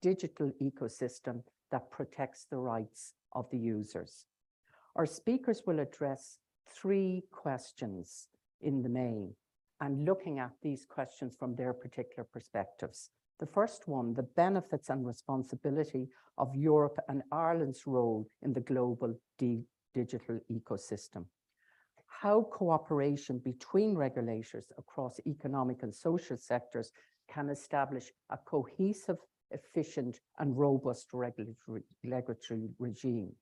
digital ecosystem that protects the rights of the users. Our speakers will address 3 questions in the main, and looking at these questions from their particular perspectives. The first one, the benefits and responsibility of Europe and Ireland's role in the global digital ecosystem. How cooperation between regulators across economic and social sectors can establish a cohesive, efficient, and robust regulatory regime.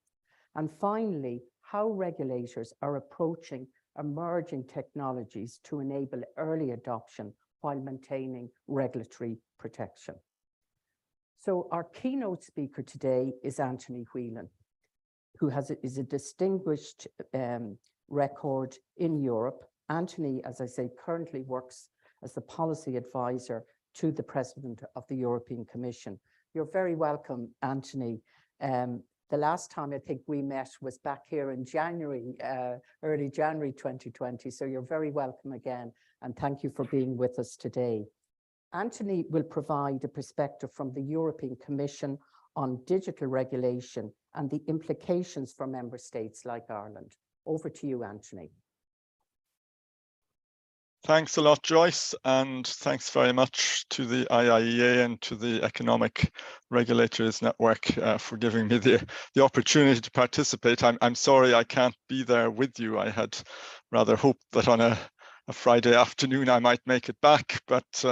And finally, how regulators are approaching emerging technologies to enable early adoption while maintaining regulatory protection. So our keynote speaker today is Anthony Whelan, who is a distinguished record in Europe. Anthony, as I say, currently works as the policy advisor to the President of the European Commission. You're very welcome, Anthony. The last time I think we met was back here in January, early January 2020. So you're very welcome again, and thank you for being with us today. Anthony will provide a perspective from the European Commission on digital regulation and the implications for member states like Ireland. Over to you, Anthony. Thanks a lot, Joyce, and thanks very much to the IIEA and to the Economic Regulators Network for giving me the opportunity to participate. I'm sorry I can't be there with you. I had rather hoped that on a Friday afternoon I might make it back, but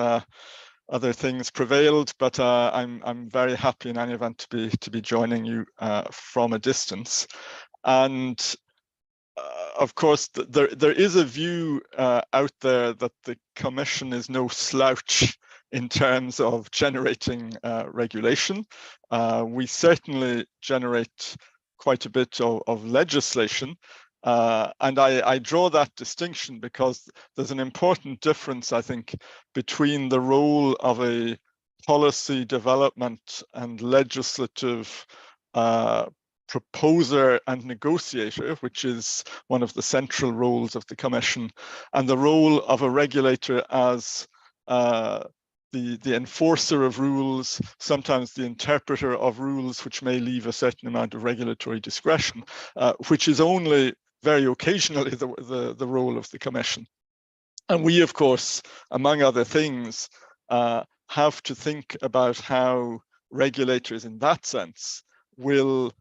other things prevailed. But I'm very happy in any event to be joining you from a distance. And of course, there is a view out there that the Commission is no slouch in terms of generating regulation. We certainly generate quite a bit of legislation. And I draw that distinction because there's an important difference, I think, between the role of a policy development and legislative proposer and negotiator, which is one of the central roles of the Commission, and the role of a regulator as the enforcer of rules, sometimes the interpreter of rules, which may leave a certain amount of regulatory discretion, which is only very occasionally the role of the Commission. And we, of course, among other things, have to think about how regulators in that sense will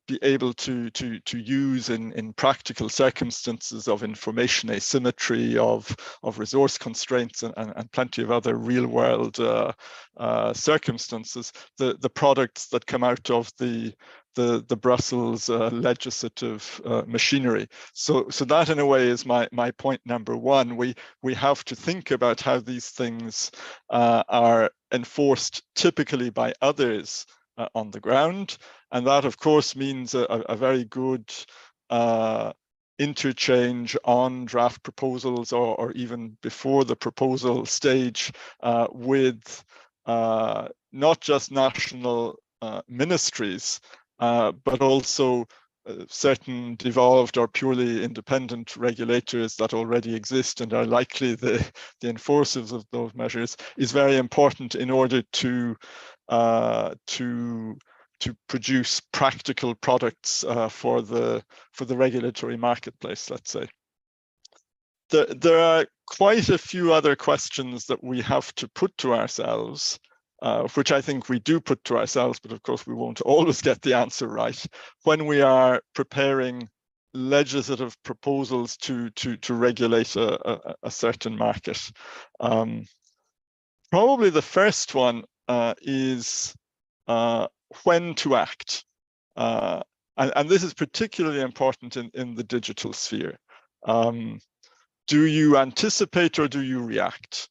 be able to use in practical circumstances of information asymmetry, of resource constraints, and plenty of other real world circumstances, the products that come out of the Brussels legislative machinery. So that in a way is my point number one. We have to think about how these things are enforced typically by others on the ground, and that of course means a very good interchange on draft proposals or even before the proposal stage with not just national ministries, but also certain devolved or purely independent regulators that already exist and are likely the enforcers of those measures, is very important in order to produce practical products for the regulatory marketplace, let's say. There are quite a few other questions that we have to put to ourselves, which I think we do put to ourselves, but of course we won't always get the answer right when we are preparing legislative proposals to regulate a certain market. Probably the first one is when to act. And this is particularly important in the digital sphere. Do you anticipate or do you react?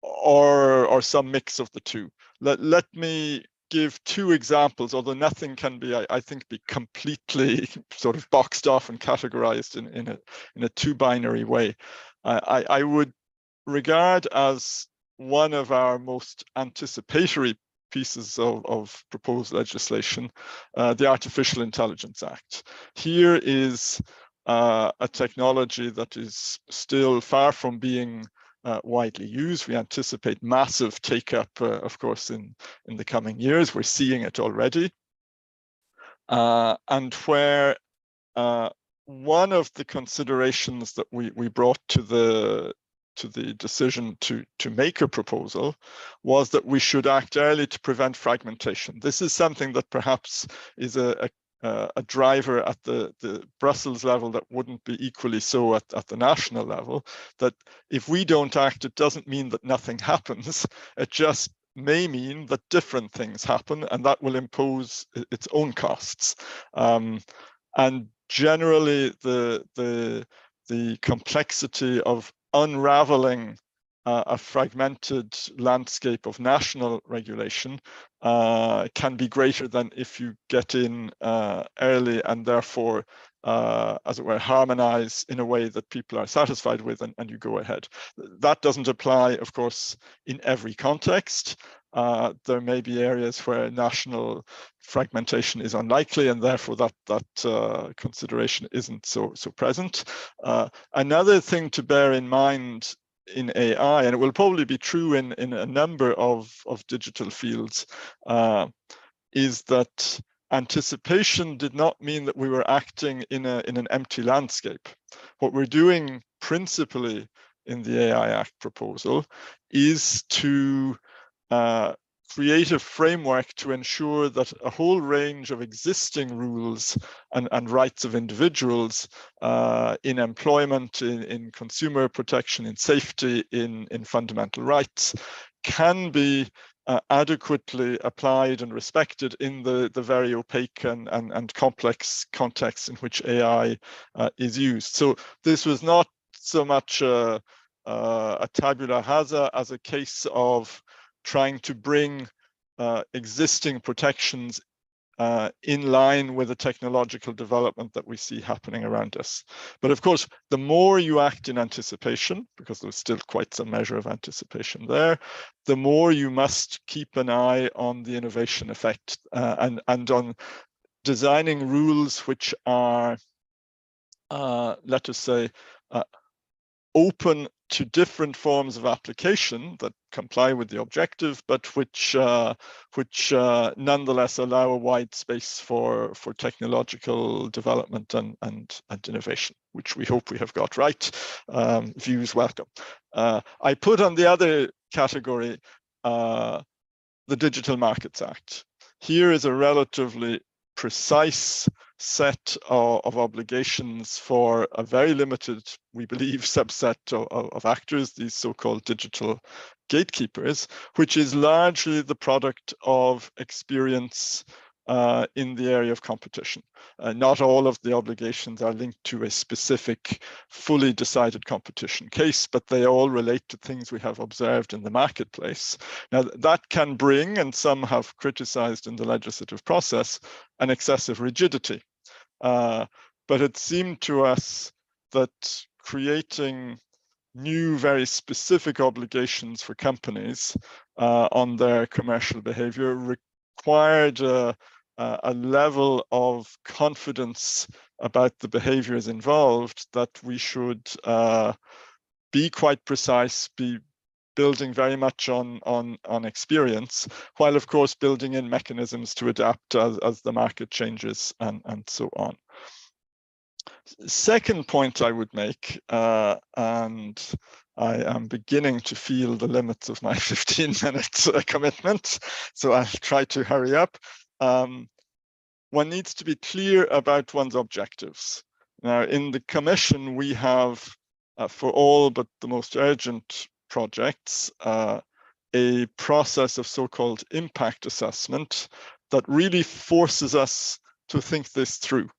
Or some mix of the two. Let me give 2 examples, although nothing can be, I think, be completely sort of boxed off and categorized in a 2-binary way. I would regard as one of our most anticipatory pieces of proposed legislation the Artificial Intelligence Act. Here is a technology that is still far from being widely used. We anticipate massive take-up, of course, in the coming years. We're seeing it already. And where one of the considerations that we brought to the decision to make a proposal was that we should act early to prevent fragmentation. This is something that perhaps is a driver at the Brussels level that wouldn't be equally so at the national level, that if we don't act, it doesn't mean that nothing happens. It just may mean that different things happen, and that will impose its own costs. And generally, the complexity of unraveling a fragmented landscape of national regulation can be greater than if you get in early and therefore, as it were, harmonize in a way that people are satisfied with, and you go ahead. That doesn't apply, of course, in every context. There may be areas where national fragmentation is unlikely, and therefore that consideration isn't so present. Another thing to bear in mind in AI, and it will probably be true in a number of digital fields, is that anticipation did not mean that we were acting in an empty landscape. What we're doing principally in the AI Act proposal is to create a framework to ensure that a whole range of existing rules and rights of individuals in employment, in consumer protection, in safety, in fundamental rights can be adequately applied and respected in the very opaque and complex context in which AI is used. So this was not so much a tabula rasa as a case of trying to bring existing protections in line with the technological development that we see happening around us. But of course, the more you act in anticipation, because there's still quite some measure of anticipation there, the more you must keep an eye on the innovation effect and on designing rules which are, let us say, open to different forms of application that comply with the objective, but which nonetheless allow a wide space for technological development and innovation, which we hope we have got right. Views welcome. I put on the other category the Digital Markets Act. Here is a relatively precise set of obligations for a very limited, we believe, subset of actors, these so-called digital gatekeepers, which is largely the product of experience in the area of competition. Not all of the obligations are linked to a specific, fully decided competition case, but they all relate to things we have observed in the marketplace. Now, that can bring, and some have criticized in the legislative process, an excessive rigidity. But it seemed to us that creating new, very specific obligations for companies on their commercial behavior required a level of confidence about the behaviors involved that we should be quite precise, be building very much on experience, while of course building in mechanisms to adapt as the market changes and so on. Second point I would make, and I am beginning to feel the limits of my 15-minute commitment, so I'll try to hurry up. One needs to be clear about one's objectives. Now, in the Commission, we have, for all but the most urgent projects, a process of so-called impact assessment that really forces us to think this through.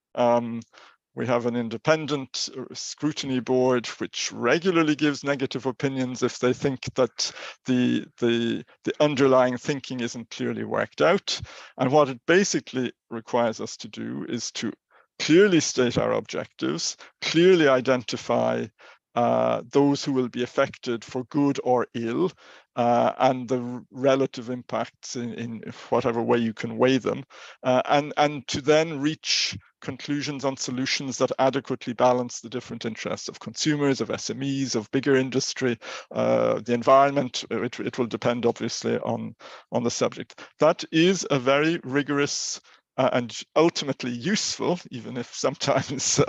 We have an independent scrutiny board which regularly gives negative opinions if they think that the underlying thinking isn't clearly worked out. And what it basically requires us to do is to clearly state our objectives, clearly identify those who will be affected for good or ill, and the relative impacts in whatever way you can weigh them, and to then reach conclusions on solutions that adequately balance the different interests of consumers, of SMEs, of bigger industry, the environment. It will depend obviously on the subject. That is a very rigorous and ultimately useful, even if sometimes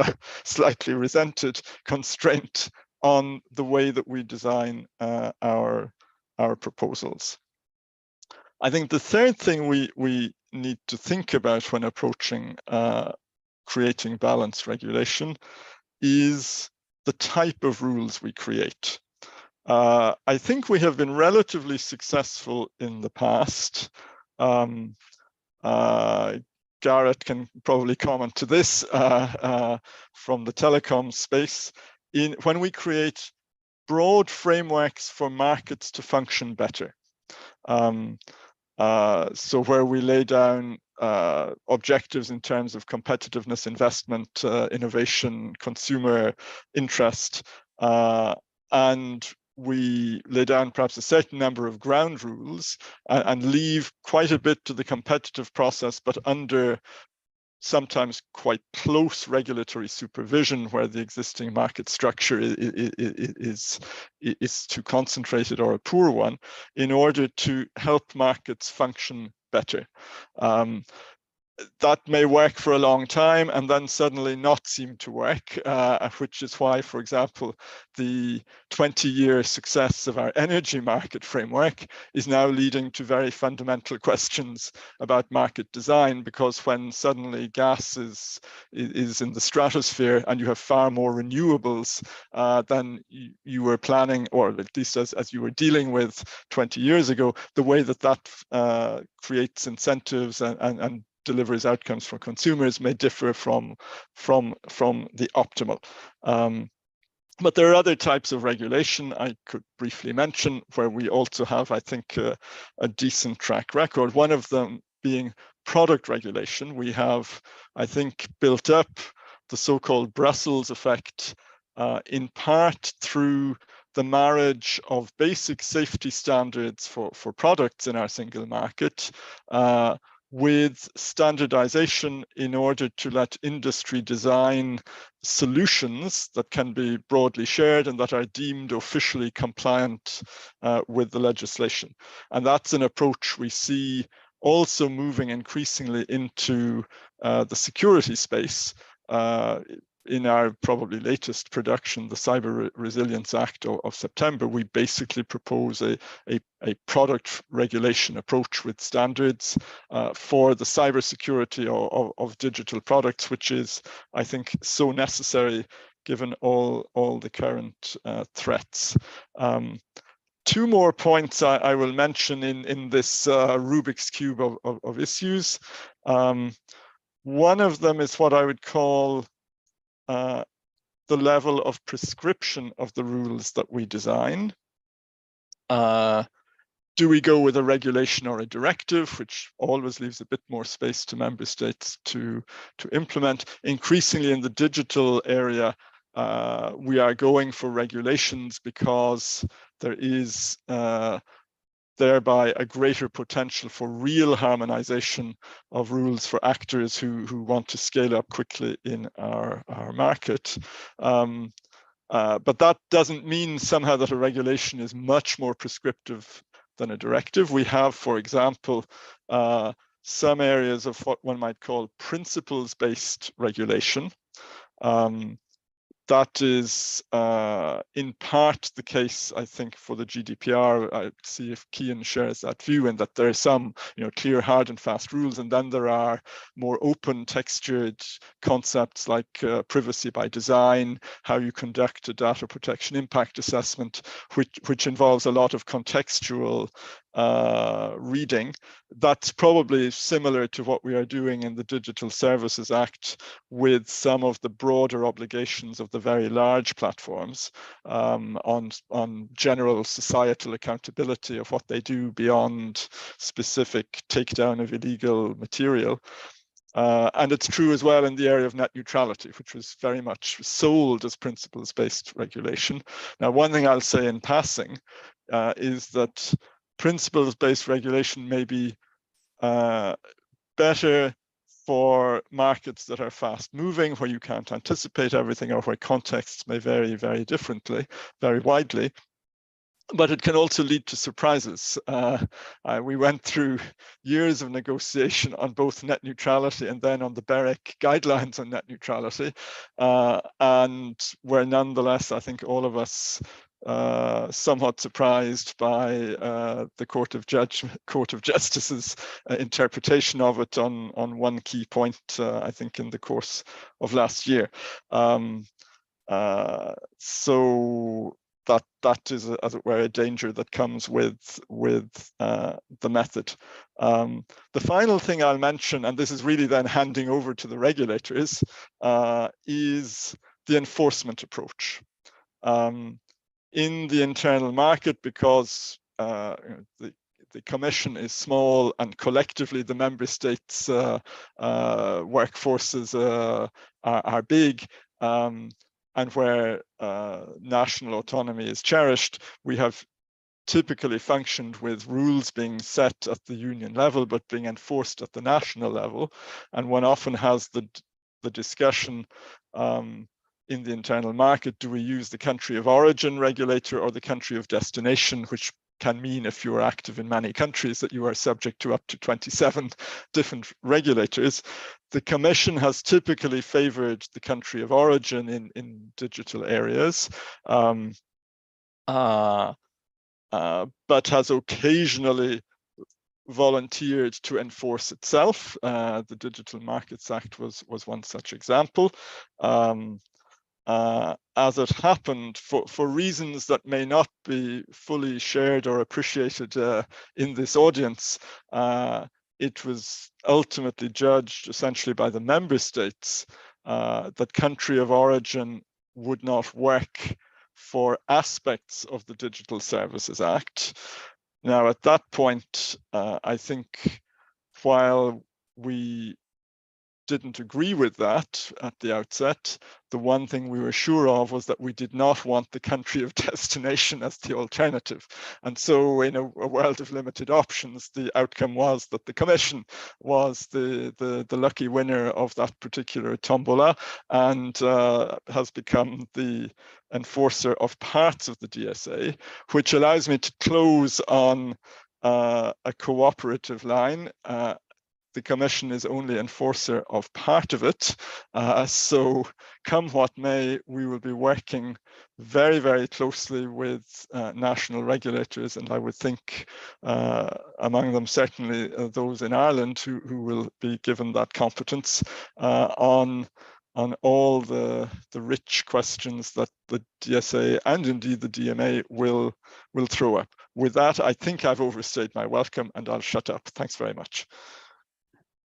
slightly resented, constraint on the way that we design our proposals. I think the third thing we need to think about when approaching creating balanced regulation is the type of rules we create. I think we have been relatively successful in the past. Garrett can probably comment to this from the telecom space. When we create broad frameworks for markets to function better. So where we lay down objectives in terms of competitiveness, investment, innovation, consumer interest, and we lay down perhaps a certain number of ground rules and leave quite a bit to the competitive process, but under sometimes quite close regulatory supervision where the existing market structure is too concentrated or a poor one, in order to help markets function better. That may work for a long time and then suddenly not seem to work, which is why, for example, the 20-year success of our energy market framework is now leading to very fundamental questions about market design, because when suddenly gas is in the stratosphere and you have far more renewables than you were planning, or at least as you were dealing with 20 years ago, the way that creates incentives and delivers outcomes for consumers may differ from the optimal. But there are other types of regulation I could briefly mention where we also have, I think, a decent track record. One of them being product regulation. We have, I think, built up the so-called Brussels effect in part through the marriage of basic safety standards for products in our single market with standardization in order to let industry design solutions that can be broadly shared and that are deemed officially compliant with the legislation. And that's an approach we see also moving increasingly into the security space. In our probably latest production, the Cyber Resilience Act of September, we basically propose a product regulation approach with standards for the cybersecurity of digital products, which is, I think, so necessary given all the current threats. Two more points I will mention in this Rubik's Cube of issues. One of them is what I would call the level of prescription of the rules that we design. Do we go with a regulation or a directive, which always leaves a bit more space to member states to implement? Increasingly in the digital area, we are going for regulations because there is thereby a greater potential for real harmonization of rules for actors who want to scale up quickly in our market. But that doesn't mean somehow that a regulation is much more prescriptive than a directive. We have, for example, some areas of what one might call principles-based regulation. That is in part the case, I think, for the GDPR. I see if Cian shares that view, and that there are some, clear, hard and fast rules, and then there are more open textured concepts like privacy by design, how you conduct a data protection impact assessment, which involves a lot of contextual reading. That's probably similar to what we are doing in the Digital Services Act with some of the broader obligations of the very large platforms on general societal accountability of what they do beyond specific takedown of illegal material. And it's true as well in the area of net neutrality, which was very much sold as principles-based regulation. Now, one thing I'll say in passing is that principles-based regulation may be better for markets that are fast moving, where you can't anticipate everything, or where contexts may vary very differently, very widely. But it can also lead to surprises. We went through years of negotiation on both net neutrality and then on the BEUC guidelines on net neutrality. And we're nonetheless, I think all of us, somewhat surprised by the Court of Justice's interpretation of it on one key point, I think, in the course of last year. So that is, as it were, a danger that comes with the method. The final thing I'll mention, and this is really then handing over to the regulators, is the enforcement approach. In the internal market, because the Commission is small and collectively the member states' workforces are big, and where national autonomy is cherished, we have typically functioned with rules being set at the union level, but being enforced at the national level. And one often has the discussion in the internal market, do we use the country of origin regulator or the country of destination, which can mean, if you are active in many countries, that you are subject to up to 27 different regulators. The Commission has typically favored the country of origin in digital areas, but has occasionally volunteered to enforce itself. The Digital Markets Act was one such example. As it happened, for reasons that may not be fully shared or appreciated in this audience, it was ultimately judged essentially by the member states that country of origin would not work for aspects of the Digital Services Act. Now, at that point, I think while we didn't agree with that at the outset, the one thing we were sure of was that we did not want the country of destination as the alternative. And so in a world of limited options, the outcome was that the Commission was the lucky winner of that particular tombola, and has become the enforcer of parts of the DSA, which allows me to close on a cooperative line. The Commission is only enforcer of part of it. So come what may, we will be working very, very closely with national regulators, and I would think among them certainly those in Ireland who will be given that competence on all the rich questions that the DSA and indeed the DMA will throw up. With that, I think I've overstayed my welcome, and I'll shut up. Thanks very much.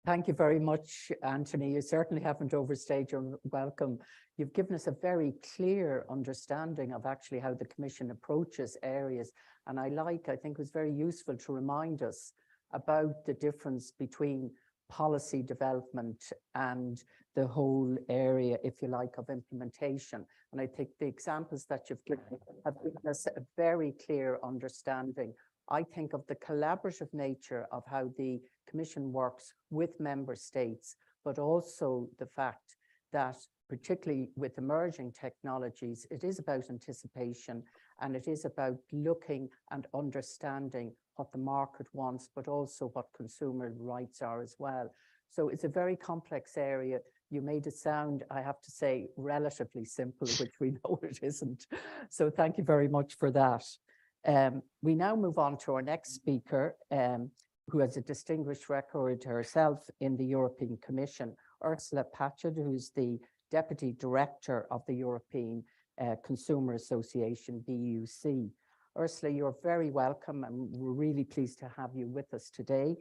Thank you very much, Anthony. You certainly haven't overstayed your welcome. You've given us a very clear understanding of actually how the Commission approaches areas. And I think it was very useful to remind us about the difference between policy development and the whole area, if you like, of implementation. And I think the examples that you've given have given us a very clear understanding, I think, of the collaborative nature of how the Commission works with member states, but also the fact that particularly with emerging technologies, it is about anticipation, and it is about looking and understanding what the market wants, but also what consumer rights are as well. So it's a very complex area. You made it sound, I have to say, relatively simple, which we know it isn't. So thank you very much for that. We now move on to our next speaker, who has a distinguished record herself in the European Commission, Ursula Pachl, who's the Deputy Director of the European Consumer Association, BEUC. Ursula, you're very welcome, and we're really pleased to have you with us today.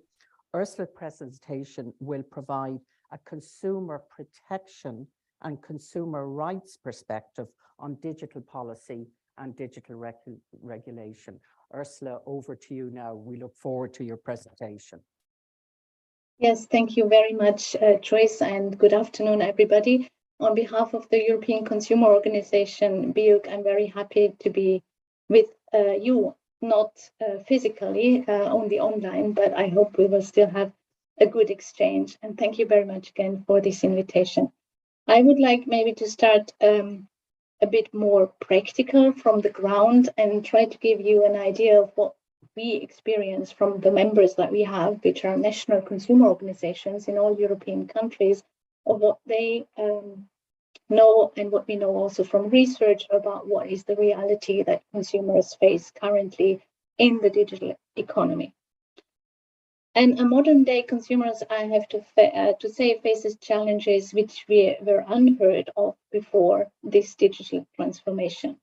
Ursula's presentation will provide a consumer protection and consumer rights perspective on digital policy and digital regulation. Ursula, over to you now. We look forward to your presentation. Yes, thank you very much, Joyce, and good afternoon, everybody. On behalf of the European Consumer Organization, BEUC, I'm very happy to be with you, not physically, only online, but I hope we will still have a good exchange. And thank you very much again for this invitation. I would like maybe to start a bit more practical from the ground and try to give you an idea of what we experience from the members that we have, which are national consumer organizations in all European countries, of what they know and what we know also from research about what is the reality that consumers face currently in the digital economy. And a modern day consumers, I have to say, faces challenges which we were unheard of before this digital transformation.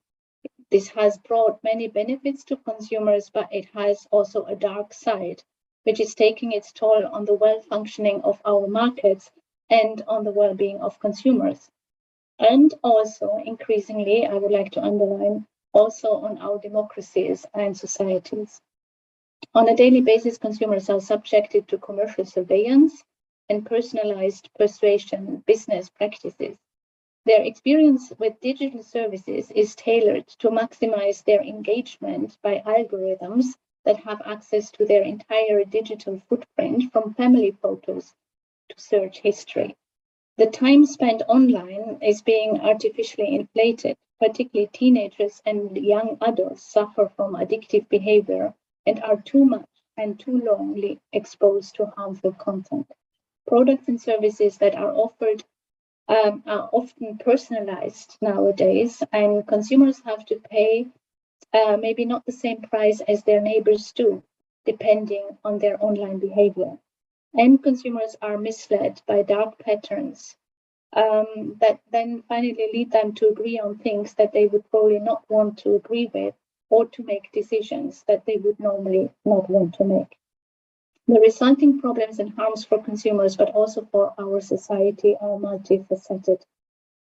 This has brought many benefits to consumers, but it has also a dark side, which is taking its toll on the well-functioning of our markets and on the well-being of consumers. And also, increasingly, I would like to underline, also on our democracies and societies. On a daily basis, consumers are subjected to commercial surveillance and personalized persuasion business practices. Their experience with digital services is tailored to maximize their engagement by algorithms that have access to their entire digital footprint, from family photos to search history. The time spent online is being artificially inflated. Particularly teenagers and young adults suffer from addictive behavior and are too much and too longly exposed to harmful content. Products and services that are offered are often personalized nowadays, and consumers have to pay maybe not the same price as their neighbors do, depending on their online behavior. And consumers are misled by dark patterns that then finally lead them to agree on things that they would probably not want to agree with, or to make decisions that they would normally not want to make. The resulting problems and harms for consumers, but also for our society, are multifaceted.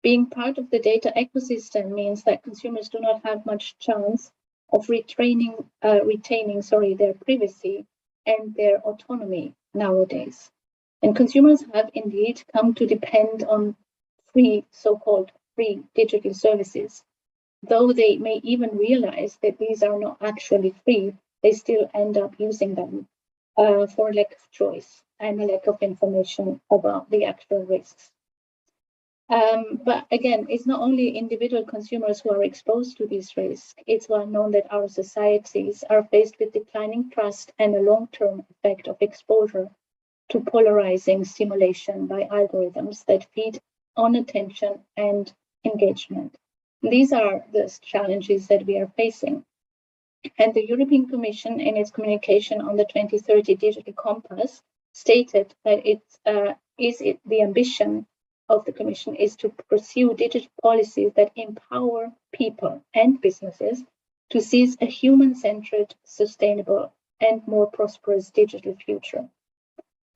Being part of the data ecosystem means that consumers do not have much chance of retaining their privacy and their autonomy nowadays. And consumers have indeed come to depend on so-called free digital services. Though they may even realize that these are not actually free, they still end up using them for lack of choice and a lack of information about the actual risks. But again, it's not only individual consumers who are exposed to these risks. It's well known that our societies are faced with declining trust and a long-term effect of exposure to polarizing stimulation by algorithms that feed on attention and engagement. These are the challenges that we are facing. And the European Commission, in its communication on the 2030 Digital Compass, stated that the ambition of the Commission is to pursue digital policies that empower people and businesses to seize a human-centered, sustainable, and more prosperous digital future.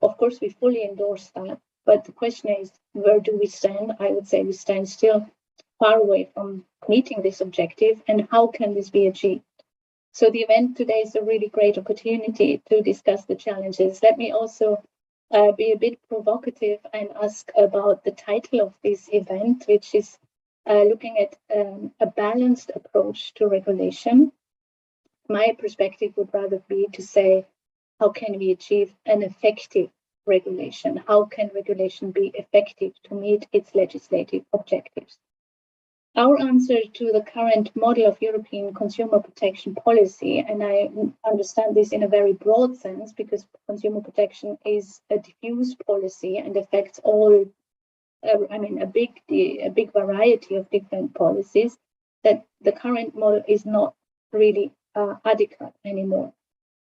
Of course, we fully endorse that, but the question is, where do we stand? I would say we stand still far away from meeting this objective, and how can this be achieved? So the event today is a really great opportunity to discuss the challenges. Let me also be a bit provocative and ask about the title of this event, which is looking at a balanced approach to regulation. My perspective would rather be to say, how can we achieve an effective regulation? How can regulation be effective to meet its legislative objectives? Our answer to the current model of European consumer protection policy, and I understand this in a very broad sense because consumer protection is a diffuse policy and affects all, a big variety of different policies, that the current model is not really adequate anymore.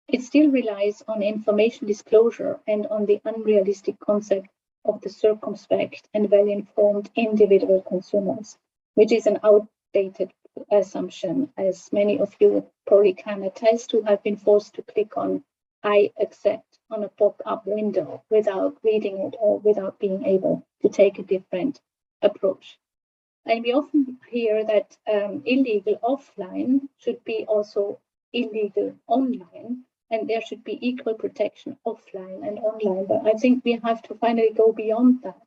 It still relies on information disclosure and on the unrealistic concept of the circumspect and well-informed individual consumers, which is an outdated assumption, as many of you probably can attest to, have been forced to click on I accept on a pop-up window without reading it or without being able to take a different approach. And we often hear that illegal offline should be also illegal online, and there should be equal protection offline and online. But I think we have to finally go beyond that,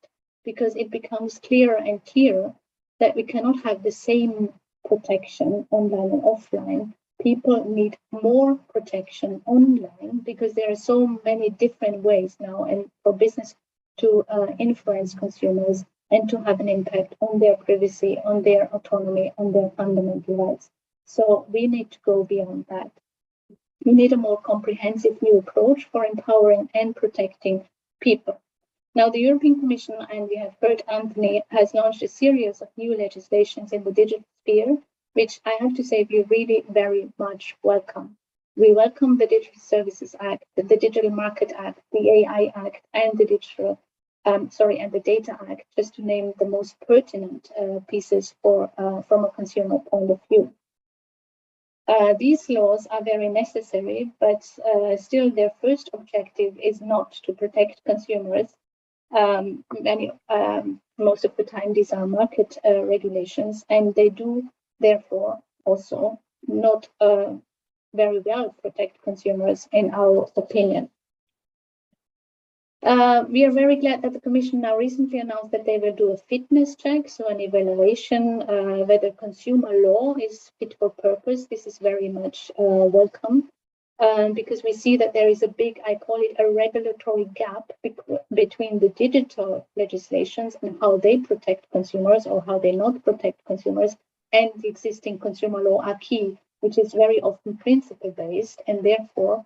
because it becomes clearer and clearer that we cannot have the same protection online and offline. People need more protection online because there are so many different ways now and for business to influence consumers and to have an impact on their privacy, on their autonomy, on their fundamental rights. So we need to go beyond that. We need a more comprehensive new approach for empowering and protecting people. Now, the European Commission, and we have heard Anthony, has launched a series of new legislations in the digital sphere, which I have to say we really very much welcome. We welcome the Digital Services Act, the Digital Market Act, the AI Act, and the and the Data Act, just to name the most pertinent pieces from a consumer point of view. These laws are very necessary, but still their first objective is not to protect consumers. Most of the time these are market regulations, and they do therefore also not very well protect consumers in our opinion. We are very glad that the Commission now recently announced that they will do a fitness check, so an evaluation whether consumer law is fit for purpose. This is very much welcome because we see that there is a big, I call it a regulatory gap between the digital legislations and how they protect consumers or how they not protect consumers, and the existing consumer law acquis, which is very often principle-based and therefore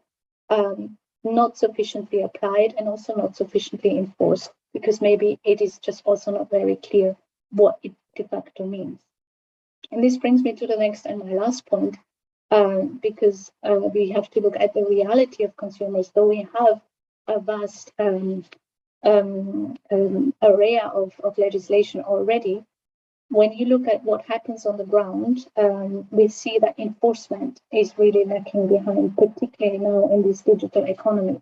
not sufficiently applied and also not sufficiently enforced, because maybe it is just also not very clear what it de facto means. And this brings me to the next and my last point, because we have to look at the reality of consumers. Though we have a vast array of legislation already, when you look at what happens on the ground, we see that enforcement is really lacking behind, particularly now in this digital economy.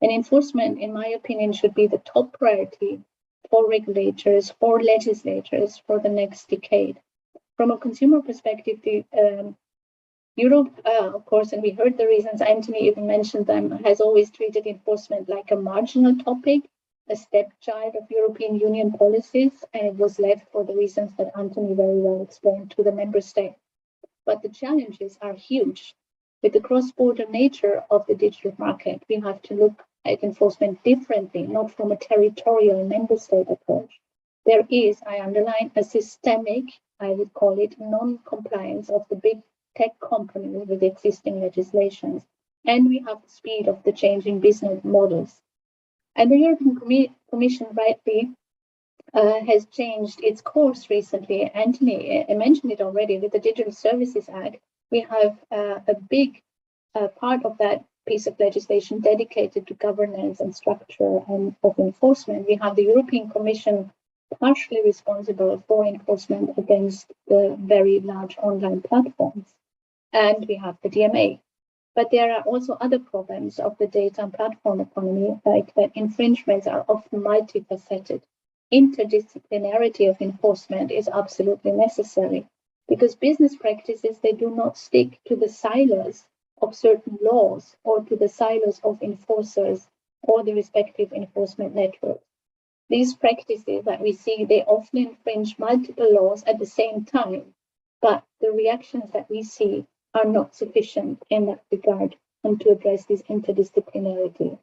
And enforcement, in my opinion, should be the top priority for regulators, for legislators for the next decade. From a consumer perspective, Europe, of course, and we heard the reasons, Anthony even mentioned them, has always treated enforcement like a marginal topic, a stepchild of European Union policies, and it was left for the reasons that Anthony very well explained to the member state. But the challenges are huge. With the cross-border nature of the digital market, we have to look at enforcement differently, not from a territorial member state approach. There is, I underline, a systemic, I would call it, non-compliance of the big tech companies with existing legislations. And we have the speed of the changing business models. And the European Commission rightly has changed its course recently. Anthony mentioned it already with the Digital Services Act. We have a big part of that piece of legislation dedicated to governance and structure and of enforcement. We have the European Commission partially responsible for enforcement against the very large online platforms. And we have the DMA. But there are also other problems of the data and platform economy, like that infringements are often multifaceted. Interdisciplinarity of enforcement is absolutely necessary because business practices, they do not stick to the silos of certain laws or to the silos of enforcers or the respective enforcement networks. These practices that we see, they often infringe multiple laws at the same time, but the reactions that we see are not sufficient in that regard and to address this interdisciplinarity.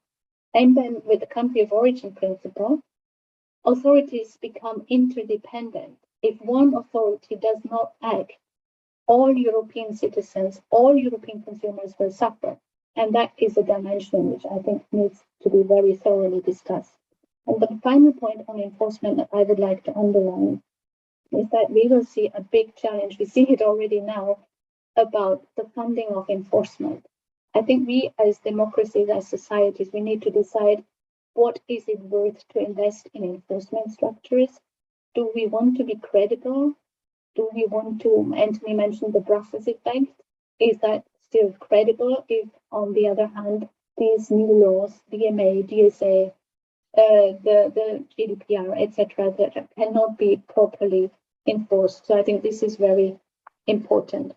And then with the country of origin principle, authorities become interdependent. If one authority does not act, all European citizens, all European consumers will suffer. And that is a dimension which I think needs to be very thoroughly discussed. And the final point on enforcement that I would like to underline is that we will see a big challenge. We see it already now about the funding of enforcement. I think we as democracies, as societies, we need to decide what is it worth to invest in enforcement structures. Do we want to be credible? Do we want to, Anthony mentioned the Brussels effect, is that still credible if, on the other hand, these new laws, DMA, DSA, the GDPR, etc., that cannot be properly enforced? So I think this is very important.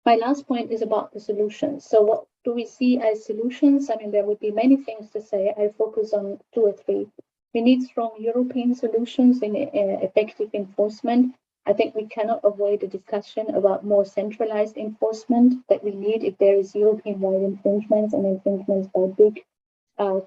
My last point is about the solutions. So what do we see as solutions? I mean, there would be many things to say. I focus on 2 or 3. We need strong European solutions in effective enforcement. I think we cannot avoid a discussion about more centralized enforcement that we need if there is European-wide infringements and infringements by big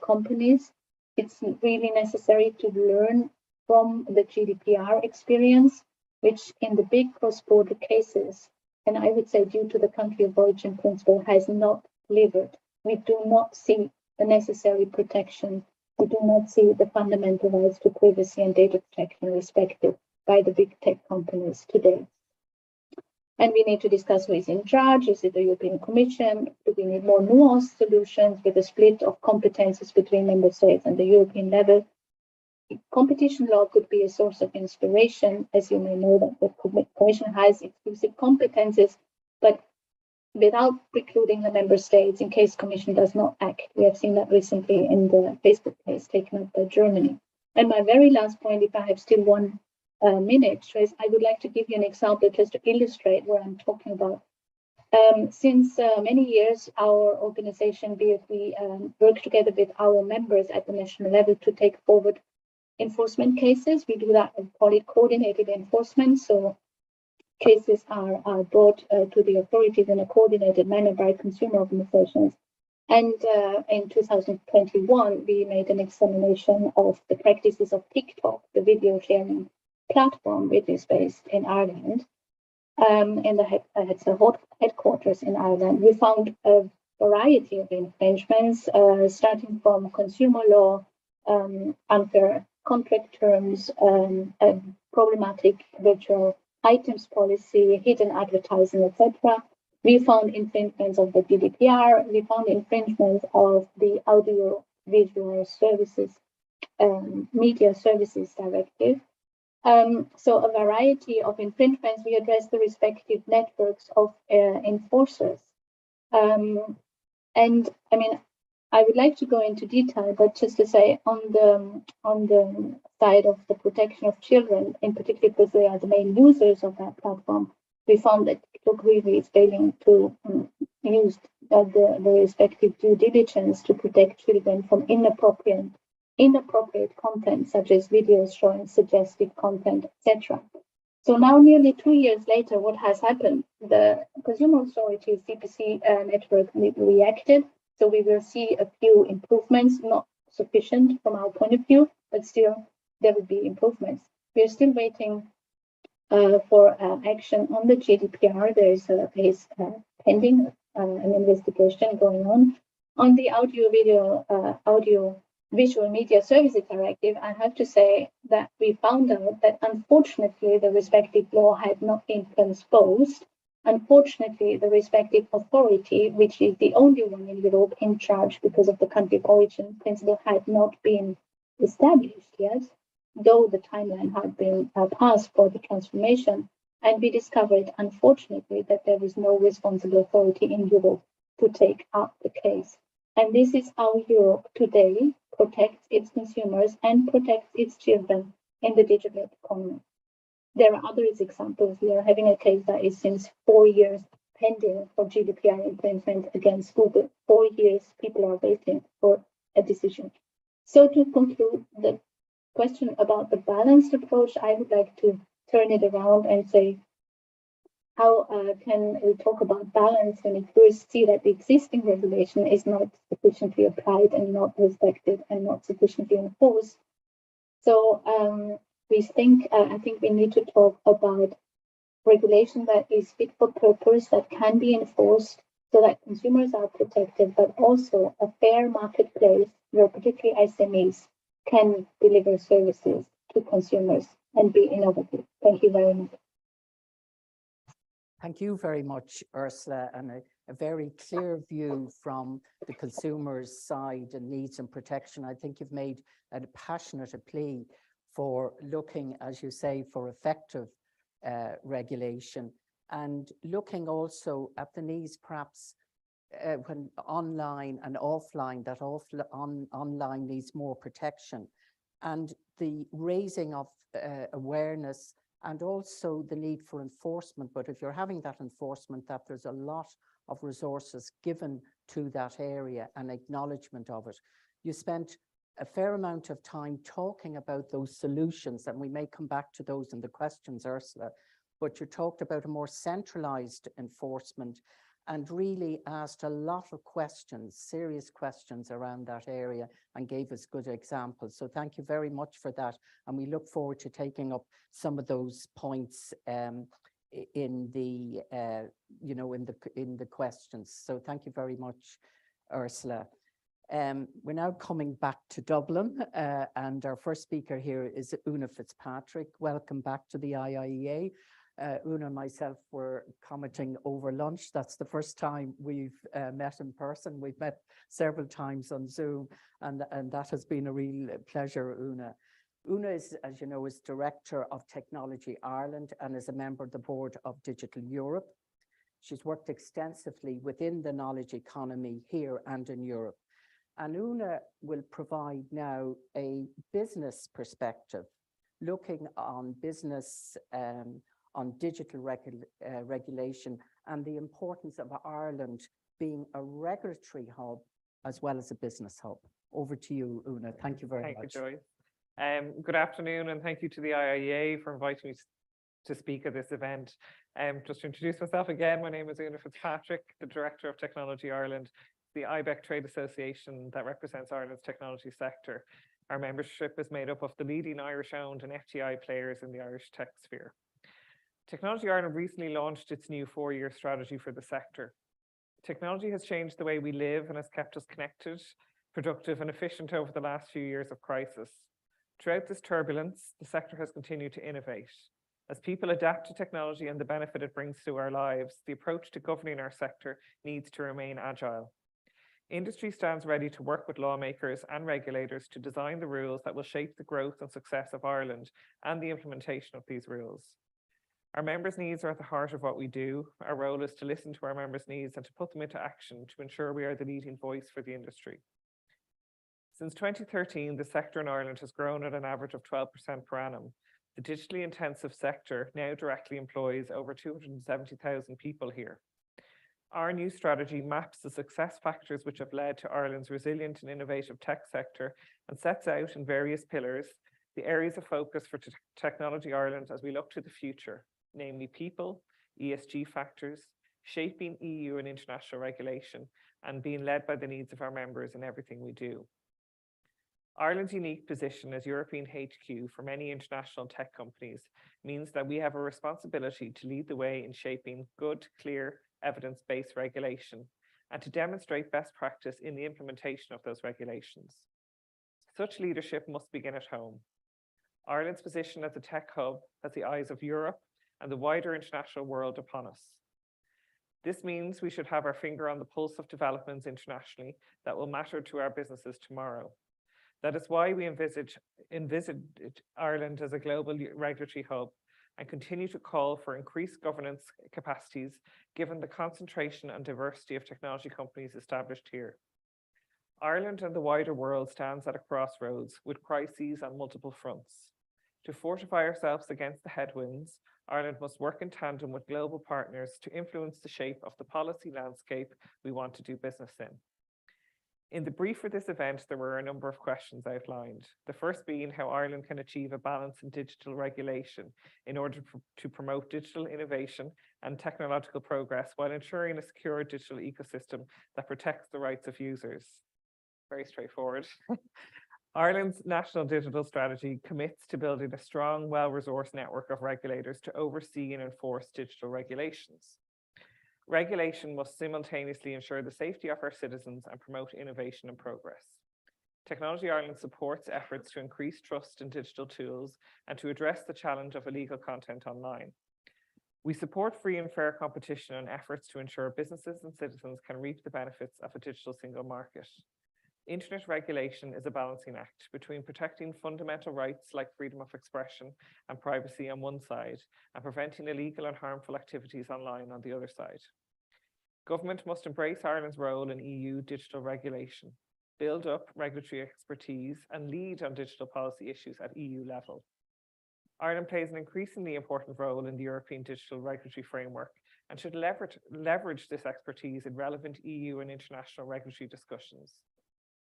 companies. It's really necessary to learn from the GDPR experience, which in the big cross-border cases, and I would say due to the country of origin principle, has not delivered. We do not see the necessary protection. We do not see the fundamental rights to privacy and data protection respected by the big tech companies today. And we need to discuss who is in charge. Is it the European Commission? Do we need more nuanced solutions with a split of competences between member states and the European level? Competition law could be a source of inspiration. As you may know, that the Commission has exclusive competences, but without precluding the member states in case Commission does not act. We have seen that recently in the Facebook case taken up by Germany. And my very last point, if I have still 1 minute, Trace, I would like to give you an example just to illustrate what I'm talking about. Since many years, our organization, BEUC, we work together with our members at the national level to take forward enforcement cases. We do that and call it coordinated enforcement. So cases are brought to the authorities in a coordinated manner by consumer organizations. And in 2021, we made an examination of the practices of TikTok, the video sharing platform, which is based in Ireland, in the headquarters in Ireland. We found a variety of infringements, starting from consumer law, unfair contract terms, problematic virtual items policy, hidden advertising, etc. We found infringements of the GDPR. We found infringements of the Audiovisual Services, Media Services Directive. So a variety of infringements. We address the respective networks of enforcers. And I mean, I would like to go into detail, but just to say on the side of the protection of children, in particular because they are the main users of that platform, we found that TikTok really is failing to use the respective due diligence to protect children from inappropriate content, such as videos showing suggestive content, etc. So now, nearly 2 years later, what has happened? The Consumer Authority CCPC network reacted. So we will see a few improvements, not sufficient from our point of view, but still there will be improvements. We are still waiting for action on the GDPR. There is a case pending, an investigation going on. On the Audiovisual Media Services Directive, I have to say that we found out that unfortunately the respective law had not been transposed. Unfortunately, the respective authority, which is the only one in Europe in charge because of the country of origin principle, had not been established yet, though the timeline had been passed for the transformation. And we discovered, unfortunately, that there is no responsible authority in Europe to take up the case. And this is how Europe today protects its consumers and protects its children in the digital economy. There are other examples. We are having a case that is since 4 years pending for GDPR infringement against Google. 4 years, people are waiting for a decision. So to conclude the question about the balanced approach, I would like to turn it around and say, how can we talk about balance when we first see that the existing regulation is not sufficiently applied and not respected and not sufficiently enforced? So I think we need to talk about regulation that is fit for purpose, that can be enforced so that consumers are protected, but also a fair marketplace where particularly SMEs can deliver services to consumers and be innovative. Thank you very much. Thank you very much, Ursula, and a very clear view from the consumer's side and needs and protection. I think you've made a passionate plea for looking, as you say, for effective regulation and looking also at the needs perhaps when online and offline, that online needs more protection, and the raising of awareness and also the need for enforcement. But if you're having that enforcement, that there's a lot of resources given to that area and acknowledgement of it. You spent a fair amount of time talking about those solutions, and we may come back to those in the questions, Ursula, but you talked about a more centralized enforcement and really asked a lot of questions, serious questions around that area, and gave us good examples. So thank you very much for that. And we look forward to taking up some of those points in the in the questions. So thank you very much, Ursula. We're now coming back to Dublin, and our first speaker here is Una Fitzpatrick. Welcome back to the IIEA. Una and myself were commenting over lunch. That's the first time we've met in person. We've met several times on Zoom, and that has been a real pleasure, Una. Una is, as you know, is Director of Technology Ireland and is a member of the board of Digital Europe. She's worked extensively within the knowledge economy here and in Europe. And Una will provide now a business perspective, looking on business, on digital regulation and the importance of Ireland being a regulatory hub as well as a business hub. Over to you, Una. Thank you very much. Thank you, Joyce. Good afternoon, and thank you to the IIEA for inviting me to speak at this event. Just to introduce myself again, my name is Una Fitzpatrick, the Director of Technology Ireland, the IBEC trade association that represents Ireland's technology sector. Our membership is made up of the leading Irish-owned and FDI players in the Irish tech sphere. Technology Ireland recently launched its new 4-year strategy for the sector. Technology has changed the way we live and has kept us connected, productive and efficient over the last few years of crisis. Throughout this turbulence, the sector has continued to innovate. As people adapt to technology and the benefit it brings to our lives, the approach to governing our sector needs to remain agile. Industry stands ready to work with lawmakers and regulators to design the rules that will shape the growth and success of Ireland and the implementation of these rules. Our members' needs are at the heart of what we do. Our role is to listen to our members' needs and to put them into action to ensure we are the leading voice for the industry. Since 2013, the sector in Ireland has grown at an average of 12% per annum. The digitally intensive sector now directly employs over 270,000 people here. Our new strategy maps the success factors which have led to Ireland's resilient and innovative tech sector and sets out in various pillars the areas of focus for Technology Ireland as we look to the future, namely people, ESG factors, shaping EU and international regulation, and being led by the needs of our members in everything we do. Ireland's unique position as European HQ for many international tech companies means that we have a responsibility to lead the way in shaping good, clear, evidence-based regulation and to demonstrate best practice in the implementation of those regulations. Such leadership must begin at home. Ireland's position as a tech hub has the eyes of Europe and the wider international world upon us. This means we should have our finger on the pulse of developments internationally that will matter to our businesses tomorrow. That is why we envisage Ireland as a global regulatory hub and continue to call for increased governance capacities given the concentration and diversity of technology companies established here. Ireland and the wider world stands at a crossroads with crises on multiple fronts. To fortify ourselves against the headwinds, Ireland must work in tandem with global partners to influence the shape of the policy landscape we want to do business in. In the brief for this event, there were a number of questions outlined. The first being how Ireland can achieve a balance in digital regulation in order to promote digital innovation and technological progress while ensuring a secure digital ecosystem that protects the rights of users. Very straightforward. Ireland's National Digital Strategy commits to building a strong, well-resourced network of regulators to oversee and enforce digital regulations. Regulation must simultaneously ensure the safety of our citizens and promote innovation and progress. Technology Ireland supports efforts to increase trust in digital tools and to address the challenge of illegal content online. We support free and fair competition and efforts to ensure businesses and citizens can reap the benefits of a digital single market. Internet regulation is a balancing act between protecting fundamental rights like freedom of expression and privacy on one side and preventing illegal and harmful activities online on the other side. Government must embrace Ireland's role in EU digital regulation, build up regulatory expertise and lead on digital policy issues at EU level. Ireland plays an increasingly important role in the European digital regulatory framework and should leverage this expertise in relevant EU and international regulatory discussions.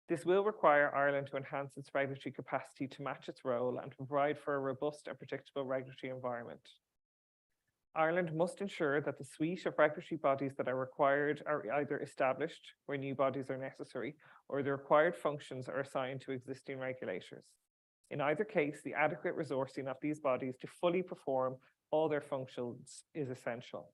This will require Ireland to enhance its regulatory capacity to match its role and provide for a robust and predictable regulatory environment. Ireland must ensure that the suite of regulatory bodies that are required are either established where new bodies are necessary, or the required functions are assigned to existing regulators. In either case, the adequate resourcing of these bodies to fully perform all their functions is essential.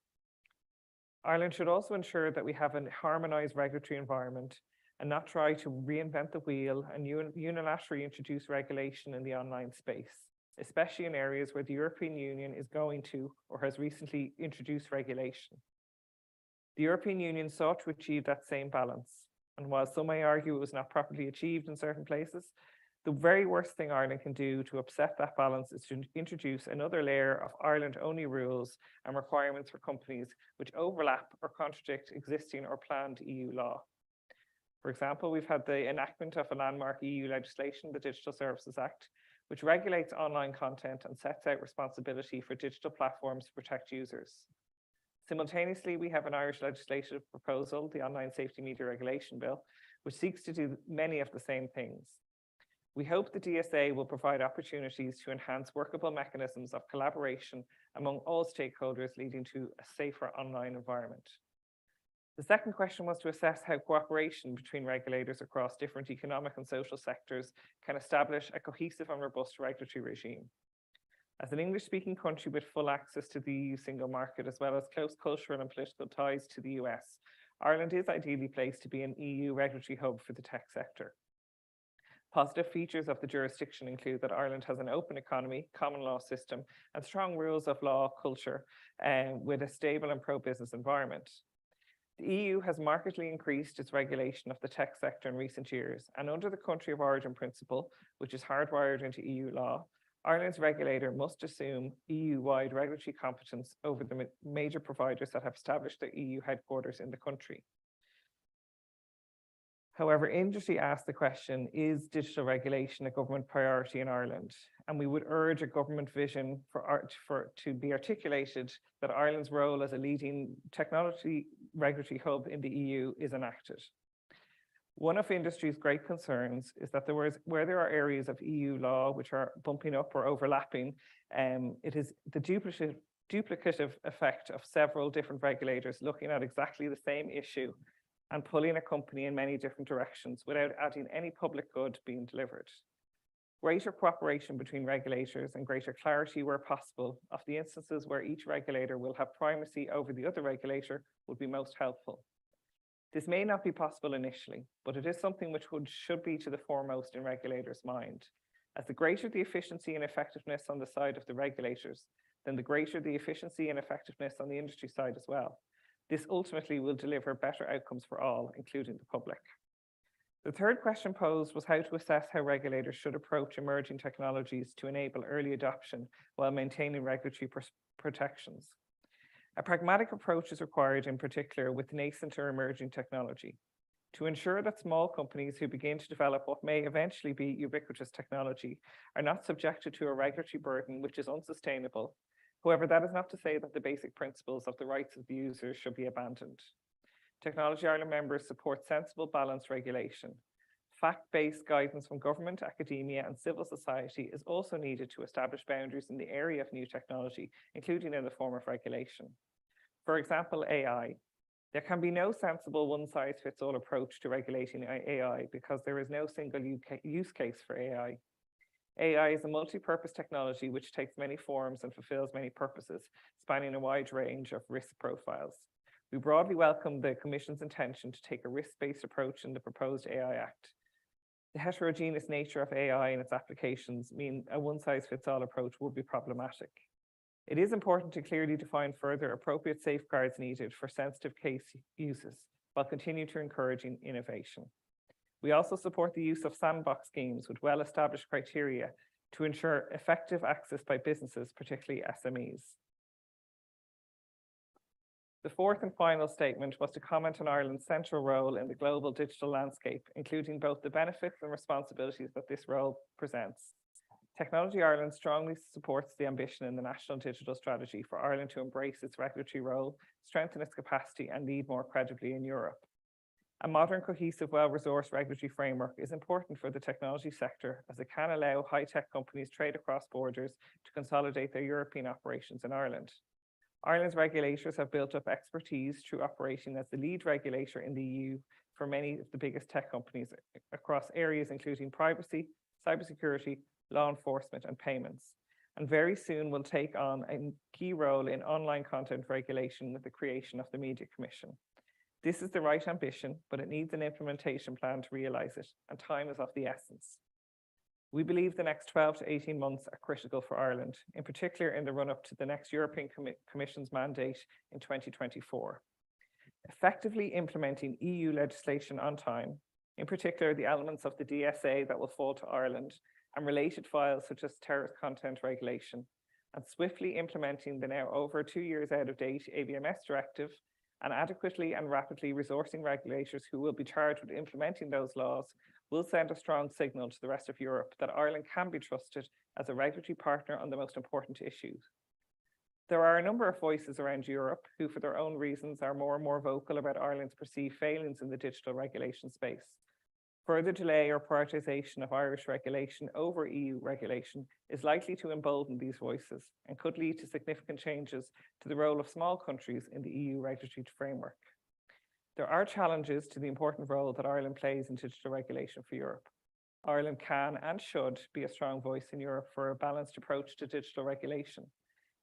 Ireland should also ensure that we have a harmonised regulatory environment and not try to reinvent the wheel and unilaterally introduce regulation in the online space, especially in areas where the European Union is going to or has recently introduced regulation. The European Union sought to achieve that same balance, and while some may argue it was not properly achieved in certain places, the very worst thing Ireland can do to upset that balance is to introduce another layer of Ireland-only rules and requirements for companies which overlap or contradict existing or planned EU law. For example, we've had the enactment of a landmark EU legislation, the Digital Services Act, which regulates online content and sets out responsibility for digital platforms to protect users. Simultaneously, we have an Irish legislative proposal, the Online Safety Media Regulation Bill, which seeks to do many of the same things. We hope the DSA will provide opportunities to enhance workable mechanisms of collaboration among all stakeholders, leading to a safer online environment. The second question was to assess how cooperation between regulators across different economic and social sectors can establish a cohesive and robust regulatory regime. As an English-speaking country with full access to the EU single market, as well as close cultural and political ties to the US, Ireland is ideally placed to be an EU regulatory hub for the tech sector. Positive features of the jurisdiction include that Ireland has an open economy, common law system, and strong rules of law culture, with a stable and pro-business environment. The EU has markedly increased its regulation of the tech sector in recent years, and under the country of origin principle, which is hardwired into EU law, Ireland's regulator must assume EU-wide regulatory competence over the major providers that have established their EU headquarters in the country. However, industry asked the question, is digital regulation a government priority in Ireland? And we would urge a government vision to be articulated that Ireland's role as a leading technology regulatory hub in the EU is enacted. One of industry's great concerns is that where there are areas of EU law which are bumping up or overlapping, it is the duplicative effect of several different regulators looking at exactly the same issue and pulling a company in many different directions without adding any public good being delivered. Greater cooperation between regulators and greater clarity where possible of the instances where each regulator will have primacy over the other regulator would be most helpful. This may not be possible initially, but it is something which should be to the foremost in regulators' mind. As the greater the efficiency and effectiveness on the side of the regulators, then the greater the efficiency and effectiveness on the industry side as well. This ultimately will deliver better outcomes for all, including the public. The third question posed was how to assess how regulators should approach emerging technologies to enable early adoption while maintaining regulatory protections. A pragmatic approach is required, in particular with nascent or emerging technology, to ensure that small companies who begin to develop what may eventually be ubiquitous technology are not subjected to a regulatory burden which is unsustainable. However, that is not to say that the basic principles of the rights of the users should be abandoned. Technology Ireland members support sensible, balanced regulation. Fact-based guidance from government, academia, and civil society is also needed to establish boundaries in the area of new technology, including in the form of regulation. For example, AI. There can be no sensible one-size-fits-all approach to regulating AI because there is no single use case for AI. AI is a multi-purpose technology which takes many forms and fulfills many purposes, spanning a wide range of risk profiles. We broadly welcome the Commission's intention to take a risk-based approach in the proposed AI Act. The heterogeneous nature of AI and its applications mean a one-size-fits-all approach would be problematic. It is important to clearly define further appropriate safeguards needed for sensitive case uses, while continuing to encourage innovation. We also support the use of sandbox schemes with well-established criteria to ensure effective access by businesses, particularly SMEs. The fourth and final statement was to comment on Ireland's central role in the global digital landscape, including both the benefits and responsibilities that this role presents. Technology Ireland strongly supports the ambition in the National Digital Strategy for Ireland to embrace its regulatory role, strengthen its capacity and lead more credibly in Europe. A modern, cohesive, well-resourced regulatory framework is important for the technology sector as it can allow high-tech companies trade across borders to consolidate their European operations in Ireland. Ireland's regulators have built up expertise through operating as the lead regulator in the EU for many of the biggest tech companies across areas including privacy, cybersecurity, law enforcement and payments, and very soon will take on a key role in online content regulation with the creation of the Media Commission. This is the right ambition, but it needs an implementation plan to realise it, and time is of the essence. We believe the next 12 to 18 months are critical for Ireland, in particular in the run-up to the next European Commission's mandate in 2024. Effectively implementing EU legislation on time, in particular the elements of the DSA that will fall to Ireland, and related files such as terrorist content regulation, and swiftly implementing the now over 2 years out of date AVMS directive, and adequately and rapidly resourcing regulators who will be charged with implementing those laws will send a strong signal to the rest of Europe that Ireland can be trusted as a regulatory partner on the most important issues. There are a number of voices around Europe who, for their own reasons, are more and more vocal about Ireland's perceived failings in the digital regulation space. Further delay or prioritisation of Irish regulation over EU regulation is likely to embolden these voices and could lead to significant changes to the role of small countries in the EU regulatory framework. There are challenges to the important role that Ireland plays in digital regulation for Europe. Ireland can and should be a strong voice in Europe for a balanced approach to digital regulation.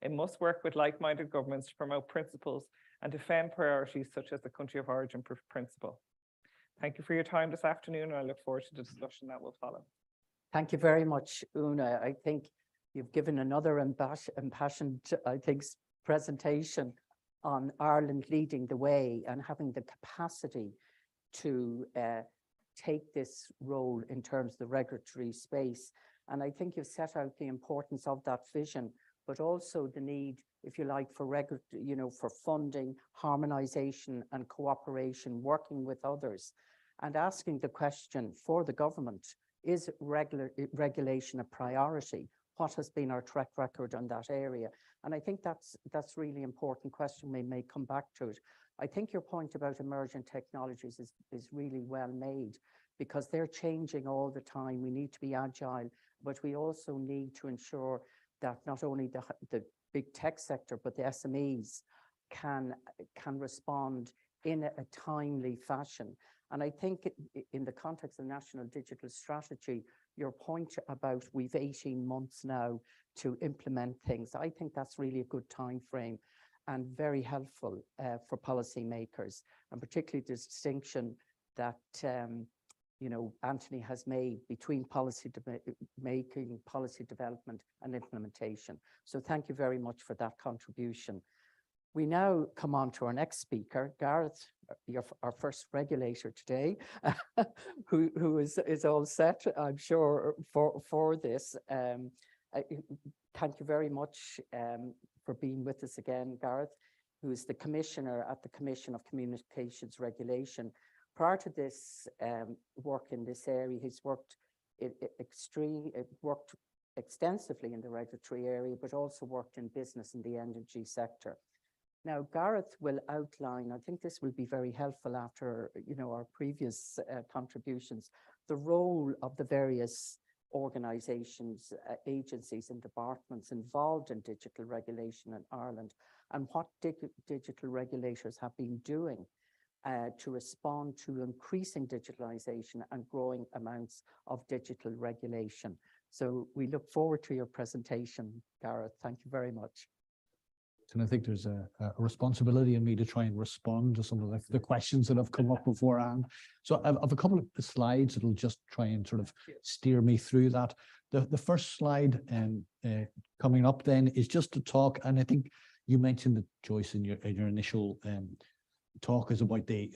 It must work with like-minded governments to promote principles and defend priorities such as the country of origin principle. Thank you for your time this afternoon, and I look forward to the discussion that will follow. Thank you very much, Una. I think you've given another impassioned, presentation on Ireland leading the way and having the capacity to take this role in terms of the regulatory space. And I think you've set out the importance of that vision, but also the need, if you like, for for funding, harmonization and cooperation, working with others, and asking the question for the government, is regulation a priority? What has been our track record on that area? And I think that's really important question. We may come back to it. I think your point about emerging technologies is really well made, because they're changing all the time. We need to be agile, but we also need to ensure that not only the big tech sector, but the SMEs can respond in a timely fashion. And I think in the context of the National Digital Strategy, your point about we've 18 months now to implement things, I think that's really a good time frame and very helpful for policymakers, and particularly the distinction that Anthony has made between policy making, policy development and implementation. So thank you very much for that contribution. We now come on to our next speaker, Garrett, our first regulator today, who is all set, I'm sure, for this. Thank you very much for being with us again, Garrett, who is the Commissioner at the Commission of Communications Regulation. Prior to this work in this area, he's worked extensively in the regulatory area, but also worked in business in the energy sector. Now, Garrett will outline, I think this will be very helpful after our previous contributions, the role of the various organisations, agencies and departments involved in digital regulation in Ireland, and what digital regulators have been doing to respond to increasing digitalization and growing amounts of digital regulation. So we look forward to your presentation, Garrett. Thank you very much. And I think there's a responsibility in me to try and respond to some of the questions that have come up beforehand. So I have a couple of slides that'll just try and sort of steer me through that. The first slide coming up then is just to talk, and I think you mentioned that, Joyce, in your initial talk is about the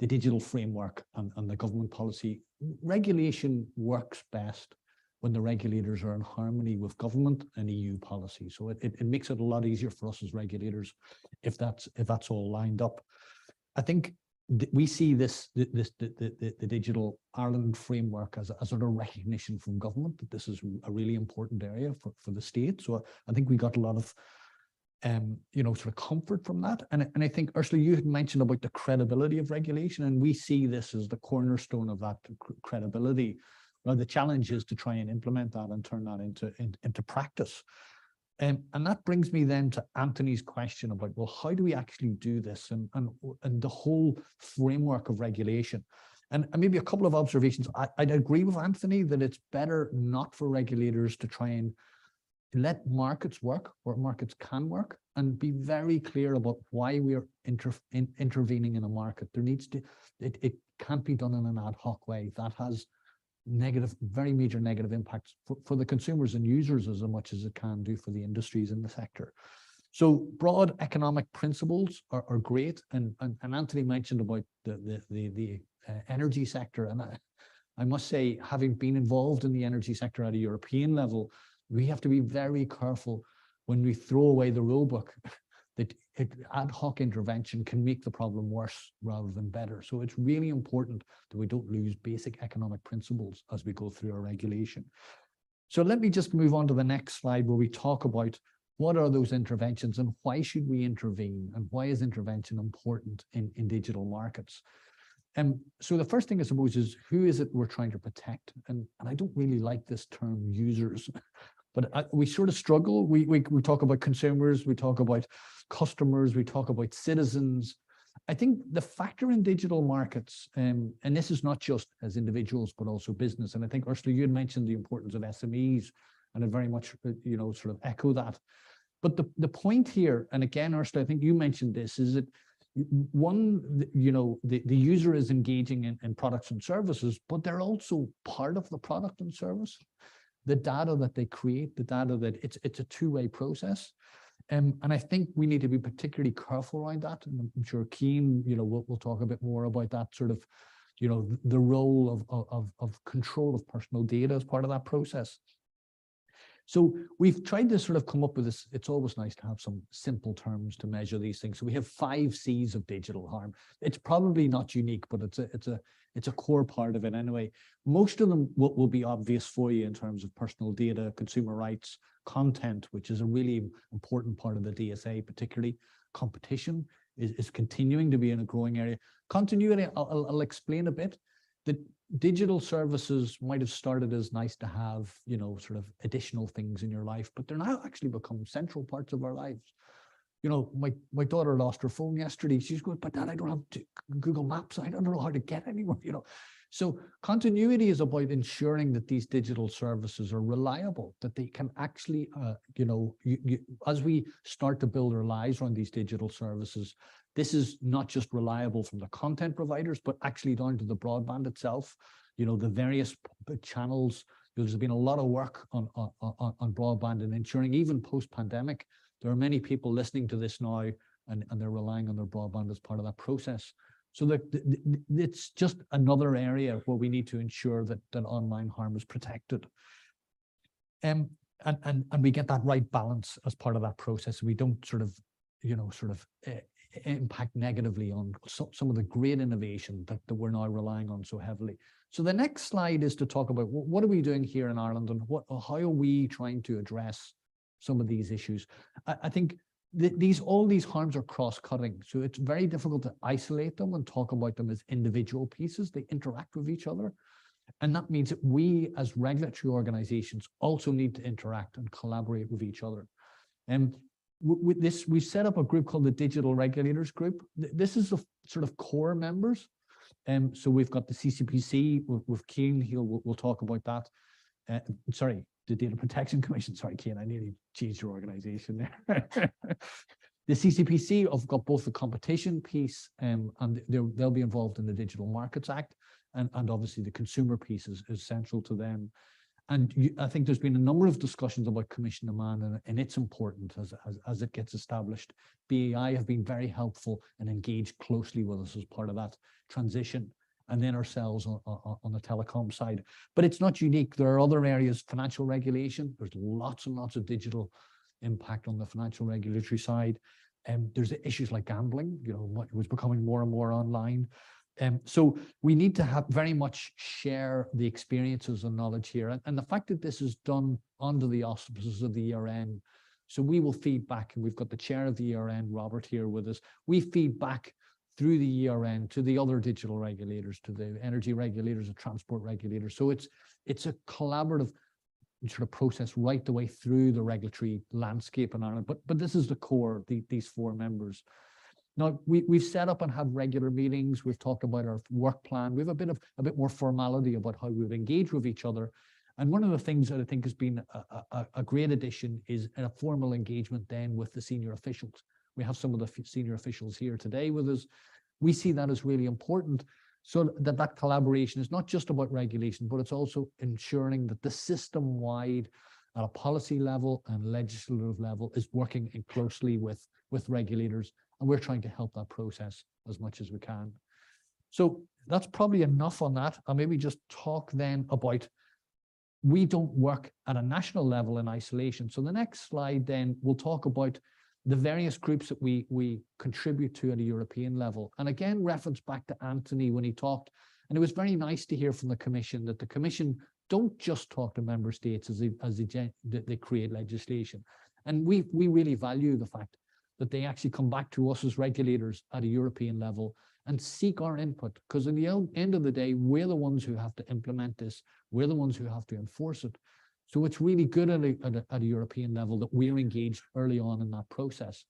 digital framework and the government policy. Regulation works best when the regulators are in harmony with government and EU policy. So it makes it a lot easier for us as regulators if that's all lined up. I think we see the Digital Ireland framework as a sort of recognition from government that this is a really important area for the state. So I think we got a lot of sort of comfort from that. And I think, Ursula, you had mentioned about the credibility of regulation, and we see this as the cornerstone of that credibility. Well, the challenge is to try and implement that and turn that into practice. And that brings me then to Anthony's question about, well, how do we actually do this and the whole framework of regulation? And maybe a couple of observations. I'd agree with Anthony that it's better not for regulators to try and let markets work where markets can work, and be very clear about why we are intervening in a market. There needs to, it can't be done in an ad hoc way. That has very major negative impacts for the consumers and users as much as it can do for the industries in the sector. So broad economic principles are great. And Anthony mentioned about the energy sector. And I must say, having been involved in the energy sector at a European level, we have to be very careful when we throw away the rule book that ad hoc intervention can make the problem worse rather than better. So it's really important that we don't lose basic economic principles as we go through our regulation. So let me just move on to the next slide where we talk about what are those interventions and why should we intervene and why is intervention important in digital markets. So the first thing I suppose is, who is it we're trying to protect? And I don't really like this term users, but we sort of struggle. We talk about consumers, we talk about customers, we talk about citizens. I think the factor in digital markets, and this is not just as individuals, but also business. And I think, Ursula, you had mentioned the importance of SMEs, and I very much, sort of echo that. But the point here, and again, Ursula, I think you mentioned this, is that one, the user is engaging in products and services, but they're also part of the product and service. The data that they create, the data that it's a two-way process. And I think we need to be particularly careful around that. And I'm sure Cian, we'll talk a bit more about that sort of, the role of control of personal data as part of that process. So we've tried to sort of come up with this. It's always nice to have some simple terms to measure these things. So we have 5 C's of digital harm. It's probably not unique, but it's a core part of it anyway. Most of them will be obvious for you in terms of personal data, consumer rights, content, which is a really important part of the DSA, particularly competition is continuing to be in a growing area. Continuity, I'll explain a bit. The digital services might have started as nice to have, sort of additional things in your life, but they're now actually become central parts of our lives. My daughter lost her phone yesterday. She's going, but Dad, I don't have Google Maps. I don't know how to get anywhere, So continuity is about ensuring that these digital services are reliable, that they can actually, as we start to build our lives around these digital services, this is not just reliable from the content providers, but actually down to the broadband itself, the various channels. There's been a lot of work on broadband and ensuring, even post-pandemic, there are many people listening to this now and they're relying on their broadband as part of that process. So that it's just another area where we need to ensure that online harm is protected. And we get that right balance as part of that process. We don't sort of impact negatively on some of the great innovation that we're now relying on so heavily. So the next slide is to talk about what are we doing here in Ireland and how are we trying to address some of these issues. I think all these harms are cross-cutting, so it's very difficult to isolate them and talk about them as individual pieces. They interact with each other, and that means that we as regulatory organizations also need to interact and collaborate with each other. And with this, we've set up a group called the Digital Regulators Group. This is the sort of core members. So we've got the CCPC with Cian. We'll talk about that. Sorry, the Data Protection Commission. Sorry, Cian, I nearly changed your organization there. The CCPC have got both the competition piece and they'll be involved in the Digital Markets Act, and obviously the consumer piece is central to them. And I think there's been a number of discussions about commission demand, and it's important as it gets established. BEI have been very helpful and engaged closely with us as part of that transition, and then ourselves on the telecom side. But it's not unique. There are other areas, financial regulation. There's lots and lots of digital impact on the financial regulatory side. There's issues like gambling, what was becoming more and more online. So we need to have very much share the experiences and knowledge here. And the fact that this is done under the auspices of the ERN, so we will feed back, and we've got the chair of the ERN, Robert, here with us. We feed back through the ERN to the other digital regulators, to the energy regulators, the transport regulators. So it's a collaborative sort of process right the way through the regulatory landscape in Ireland. But this is the core, these four members. Now, we've set up and have regular meetings. We've talked about our work plan. We have a bit more formality about how we've engaged with each other. And one of the things that I think has been a great addition is a formal engagement then with the senior officials. We have some of the senior officials here today with us. We see that as really important, so that collaboration is not just about regulation, but it's also ensuring that the system-wide at a policy level and legislative level is working in closely with regulators. And we're trying to help that process as much as we can. So that's probably enough on that. I'll maybe just talk then about, we don't work at a national level in isolation. So the next slide then, we'll talk about the various groups that we contribute to at a European level. And again, reference back to Anthony when he talked, and it was very nice to hear from the Commission that the Commission don't just talk to member states as they create legislation. And we really value the fact that they actually come back to us as regulators at a European level and seek our input, because in the end of the day, we're the ones who have to implement this. We're the ones who have to enforce it. So it's really good at a European level that we're engaged early on in that process.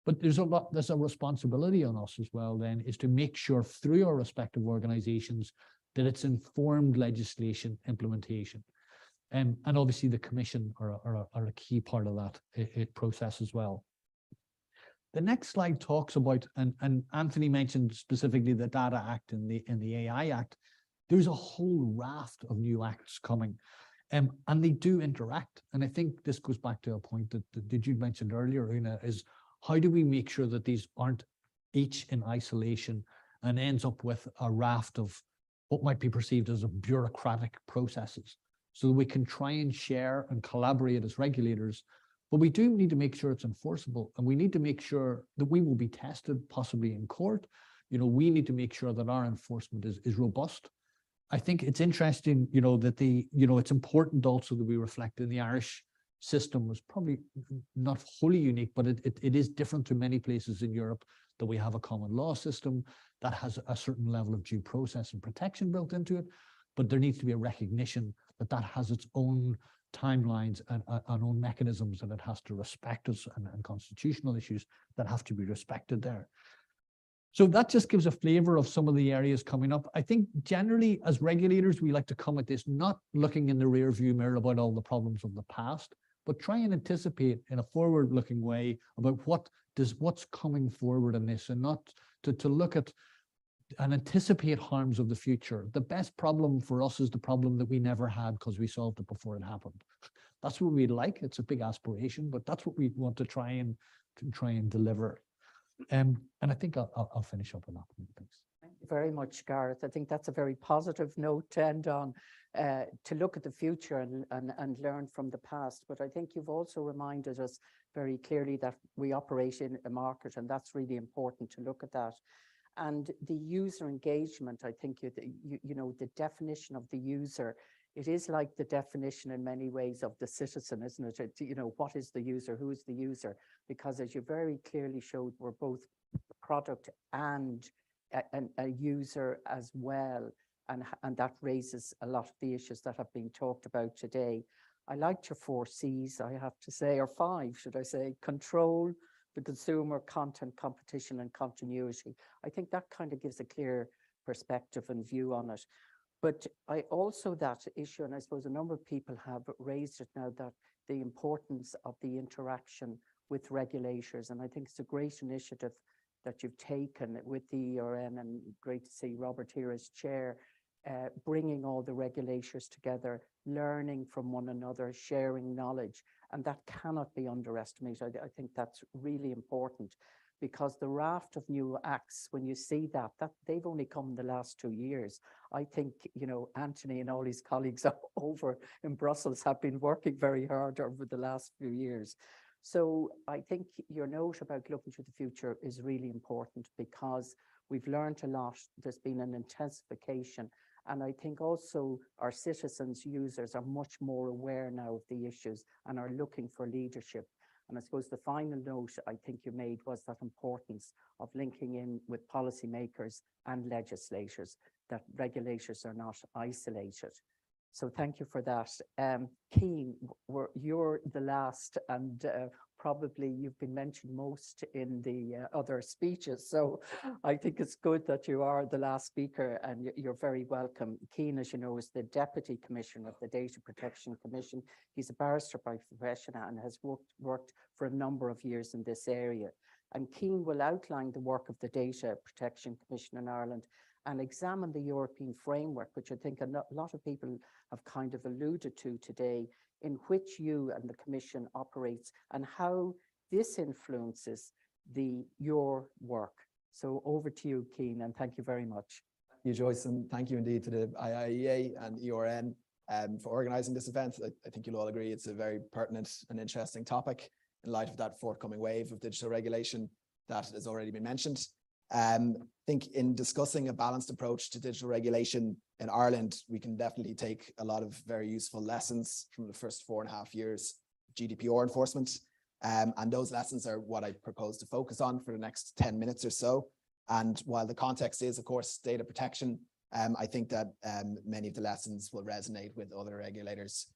But there's a responsibility on us as well then, is to make sure through our respective organizations that it's informed legislation implementation. And obviously the Commission are a key part of that process as well. The next slide talks about, and Anthony mentioned specifically the Data Act and the AI Act. There's a whole raft of new acts coming, and they do interact. And I think this goes back to a point that you mentioned earlier, Una, is how do we make sure that these aren't each in isolation and ends up with a raft of what might be perceived as bureaucratic processes, so that we can try and share and collaborate as regulators. But we do need to make sure it's enforceable, and we need to make sure that we will be tested possibly in court. We need to make sure that our enforcement is robust. I think it's interesting, that it's important also that we reflect in the Irish system was probably not wholly unique, but it is different to many places in Europe, that we have a common law system that has a certain level of due process and protection built into it. But there needs to be a recognition that that has its own timelines and own mechanisms that it has to respect us, and constitutional issues that have to be respected there. So that just gives a flavor of some of the areas coming up. I think generally as regulators, we like to come at this not looking in the rear view mirror about all the problems of the past, but try and anticipate in a forward looking way about what's coming forward in this, and not to look at and anticipate harms of the future. The best problem for us is the problem that we never had because we solved it before it happened. That's what we'd like. It's a big aspiration, but that's what we want to try and deliver. And I think I'll finish up on that. Thanks. Thank you very much, Garrett. I think that's a very positive note to end on, to look at the future and learn from the past. But I think you've also reminded us very clearly that we operate in a market, and that's really important to look at that. And the user engagement, I think, the definition of the user, it is like the definition in many ways of the citizen, isn't it? What is the user? Who is the user? Because as you very clearly showed, we're both a product and a user as well. And that raises a lot of the issues that have been talked about today. I liked your 4 C's, I have to say, or 5, should I say: control, the consumer, content, competition, and continuity. I think that kind of gives a clear perspective and view on it. But I also, that issue, and I suppose a number of people have raised it now, that the importance of the interaction with regulators. And I think it's a great initiative that you've taken with the ERN, and great to see Robert here as chair, bringing all the regulators together, learning from one another, sharing knowledge. And that cannot be underestimated. I think that's really important, because the raft of new acts, when you see that they've only come in the last 2 years. I think, Anthony and all his colleagues over in Brussels have been working very hard over the last few years. So I think your note about looking to the future is really important because we've learned a lot. There's been an intensification. And I think also our citizens, users are much more aware now of the issues and are looking for leadership. And I suppose the final note I think you made was that importance of linking in with policymakers and legislators, that regulators are not isolated. So thank you for that. Cian, you're the last, and probably you've been mentioned most in the other speeches. So I think it's good that you are the last speaker, and you're very welcome. Cian, as you know, is the Deputy Commissioner of the Data Protection Commission. He's a barrister by profession and has worked for a number of years in this area. And Cian will outline the work of the Data Protection Commission in Ireland and examine the European framework, which I think a lot of people have kind of alluded to today, in which you and the Commission operates and how this influences your work. So over to you, Cian, and thank you very much. Thank you, Joyce, and thank you indeed to the IIEA and ERN for organising this event. I think you'll all agree it's a very pertinent and interesting topic in light of that forthcoming wave of digital regulation that has already been mentioned. I think in discussing a balanced approach to digital regulation in Ireland, we can definitely take a lot of very useful lessons from the first 4.5 years of GDPR enforcement. And those lessons are what I propose to focus on for the next 10 minutes or so. And while the context is, of course, data protection, I think that many of the lessons will resonate with other regulators.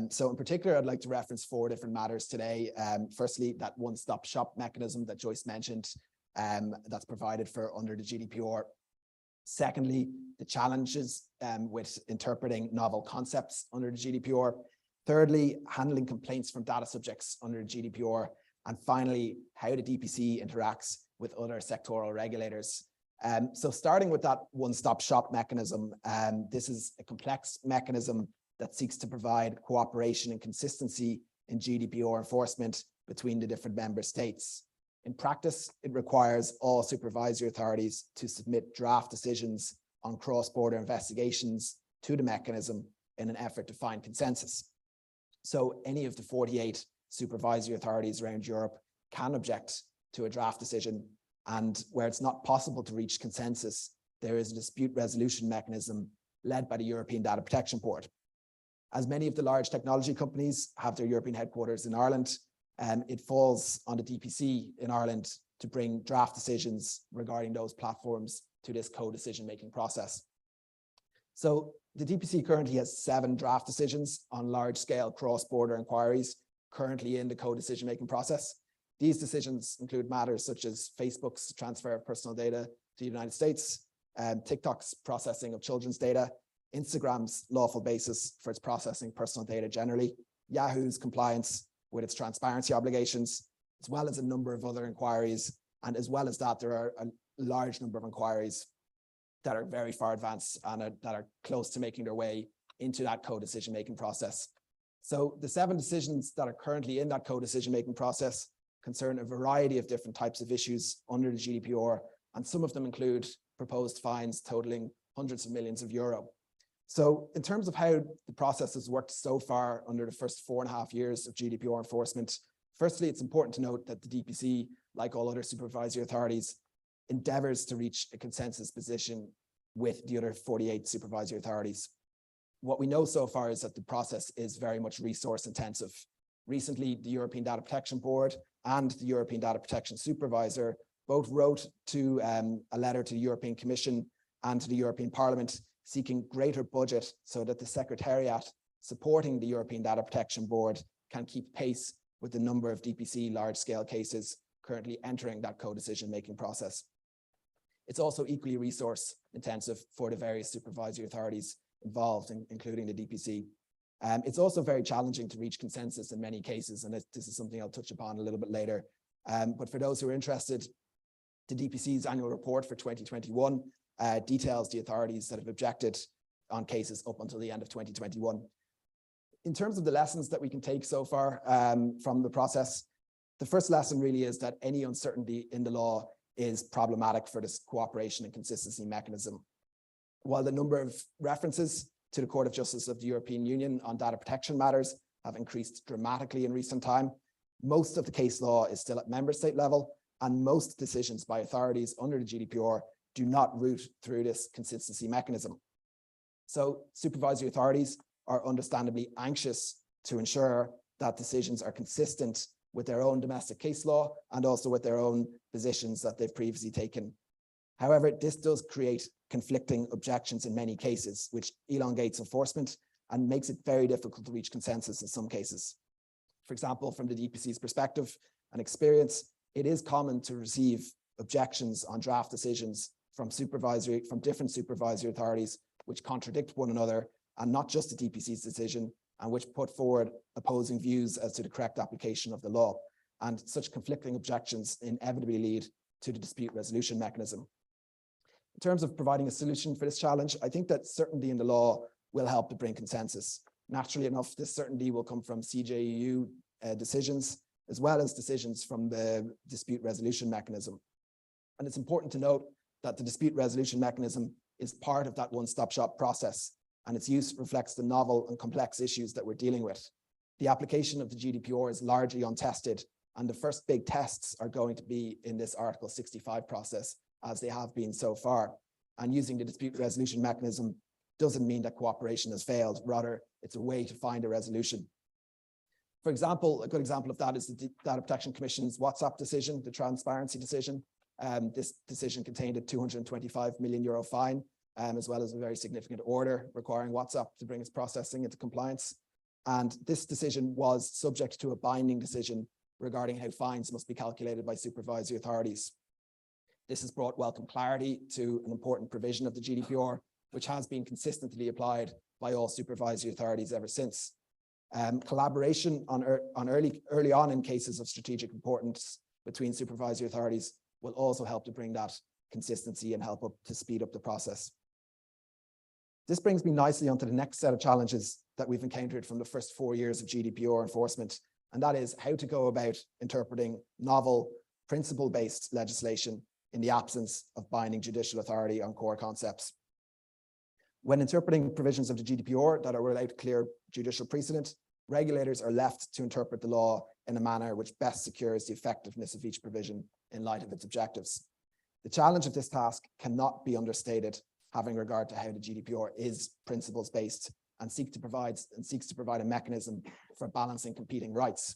So in particular, I'd like to reference 4 different matters today. Firstly, that one-stop shop mechanism that Joyce mentioned, that's provided for under the GDPR. Secondly, the challenges with interpreting novel concepts under the GDPR. Thirdly, handling complaints from data subjects under the GDPR. And finally, how the DPC interacts with other sectoral regulators. So starting with that one-stop shop mechanism, this is a complex mechanism that seeks to provide cooperation and consistency in GDPR enforcement between the different member states. In practice, it requires all supervisory authorities to submit draft decisions on cross-border investigations to the mechanism in an effort to find consensus. So any of the 48 supervisory authorities around Europe can object to a draft decision, and where it's not possible to reach consensus, there is a dispute resolution mechanism led by the European Data Protection Board. As many of the large technology companies have their European headquarters in Ireland, it falls on the DPC in Ireland to bring draft decisions regarding those platforms to this co-decision-making process. So the DPC currently has 7 draft decisions on large-scale cross-border inquiries currently in the co-decision-making process. These decisions include matters such as Facebook's transfer of personal data to the United States, TikTok's processing of children's data, Instagram's lawful basis for its processing personal data generally, Yahoo's compliance with its transparency obligations, as well as a number of other inquiries. And as well as that, there are a large number of inquiries that are very far advanced and that are close to making their way into that co-decision-making process. So the 7 decisions that are currently in that co-decision-making process concern a variety of different types of issues under the GDPR, and some of them include proposed fines totaling hundreds of millions of euro. So in terms of how the process has worked so far under the first 4.5 years of GDPR enforcement, firstly, it's important to note that the DPC, like all other supervisory authorities, endeavours to reach a consensus position with the other 48 supervisory authorities. What we know so far is that the process is very much resource intensive. Recently, the European Data Protection Board and the European Data Protection Supervisor both wrote to a letter to the European Commission and to the European Parliament seeking greater budget so that the Secretariat supporting the European Data Protection Board can keep pace with the number of DPC large-scale cases currently entering that co-decision-making process. It's also equally resource intensive for the various supervisory authorities involved, including the DPC. It's also very challenging to reach consensus in many cases, and this is something I'll touch upon a little bit later. But for those who are interested, the DPC's annual report for 2021 details the authorities that have objected on cases up until the end of 2021. In terms of the lessons that we can take so far from the process, the first lesson really is that any uncertainty in the law is problematic for this cooperation and consistency mechanism. While the number of references to the Court of Justice of the European Union on data protection matters have increased dramatically in recent time, Most of the case law is still at member state level, and most decisions by authorities under the GDPR do not route through this consistency mechanism. So supervisory authorities are understandably anxious to ensure that decisions are consistent with their own domestic case law and also with their own positions that they've previously taken. However, this does create conflicting objections in many cases, which elongates enforcement and makes it very difficult to reach consensus in some cases. For example, from the DPC's perspective and experience, it is common to receive objections on draft decisions from different supervisory authorities which contradict one another, and not just the DPC's decision, and which put forward opposing views as to the correct application of the law. And such conflicting objections inevitably lead to the dispute resolution mechanism. In terms of providing a solution for this challenge, I think that certainty in the law will help to bring consensus. Naturally enough, this certainty will come from CJEU decisions, as well as decisions from the dispute resolution mechanism. And it's important to note that the dispute resolution mechanism is part of that one-stop shop process, and its use reflects the novel and complex issues that we're dealing with. The application of the GDPR is largely untested, and the first big tests are going to be in this Article 65 process, as they have been so far. And using the dispute resolution mechanism doesn't mean that cooperation has failed. Rather, it's a way to find a resolution. For example, a good example of that is the Data Protection Commission's WhatsApp decision, the transparency decision. This decision contained a €225 million fine, as well as a very significant order requiring WhatsApp to bring its processing into compliance. And this decision was subject to a binding decision regarding how fines must be calculated by supervisory authorities. This has brought welcome clarity to an important provision of the GDPR, which has been consistently applied by all supervisory authorities ever since. Collaboration early on in cases of strategic importance between supervisory authorities will also help to bring that consistency and help to speed up the process. This brings me nicely onto the next set of challenges that we've encountered from the first 4 years of GDPR enforcement, and that is how to go about interpreting novel, principle-based legislation in the absence of binding judicial authority on core concepts. When interpreting provisions of the GDPR that are without clear judicial precedent, regulators are left to interpret the law in a manner which best secures the effectiveness of each provision in light of its objectives. The challenge of this task cannot be understated, having regard to how the GDPR is principles-based and seeks to provide a mechanism for balancing competing rights.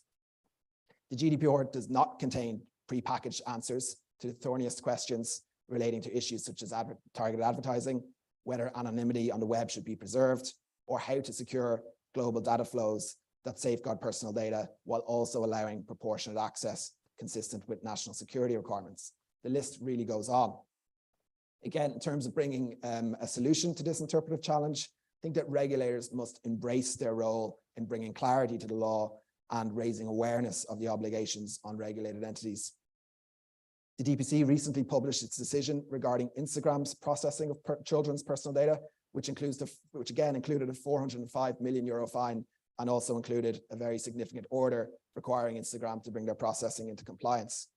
The GDPR does not contain prepackaged answers to the thorniest questions relating to issues such as targeted advertising, whether anonymity on the web should be preserved, or how to secure global data flows that safeguard personal data while also allowing proportionate access consistent with national security requirements. The list really goes on. Again, in terms of bringing a solution to this interpretive challenge, I think that regulators must embrace their role in bringing clarity to the law and raising awareness of the obligations on regulated entities. The DPC recently published its decision regarding Instagram's processing of children's personal data, which again included a €405 million fine and also included a very significant order requiring Instagram to bring their processing into compliance.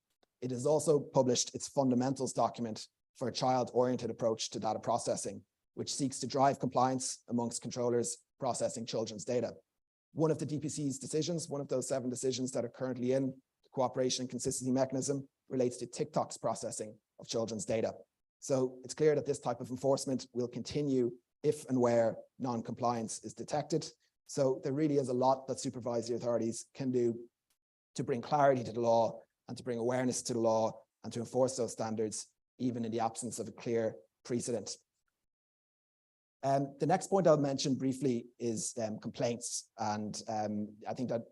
It has also published its fundamentals document for a child-oriented approach to data processing, which seeks to drive compliance amongst controllers processing children's data. One of the DPC's decisions, one of those 7 decisions that are currently in the cooperation and consistency mechanism, relates to TikTok's processing of children's data. So it's clear that this type of enforcement will continue if and where non-compliance is detected. So there really is a lot that supervisory authorities can do to bring clarity to the law and to bring awareness to the law and to enforce those standards, even in the absence of a clear precedent. The next point I'll mention briefly is complaints. And I think that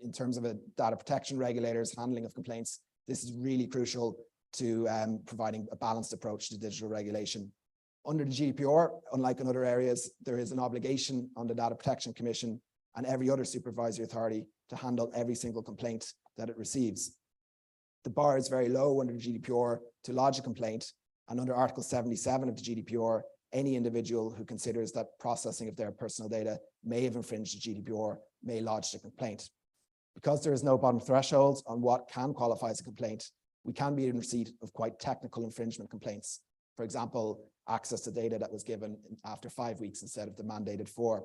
in terms of a data protection regulator's handling of complaints, this is really crucial to providing a balanced approach to digital regulation. Under the GDPR, unlike in other areas, there is an obligation on the Data Protection Commission and every other supervisory authority to handle every single complaint that it receives. The bar is very low under the GDPR to lodge a complaint, and under Article 77 of the GDPR, any individual who considers that processing of their personal data may have infringed the GDPR may lodge a complaint. Because there is no bottom threshold on what can qualify as a complaint, we can be in receipt of quite technical infringement complaints. For example, access to data that was given after 5 weeks instead of the mandated 4,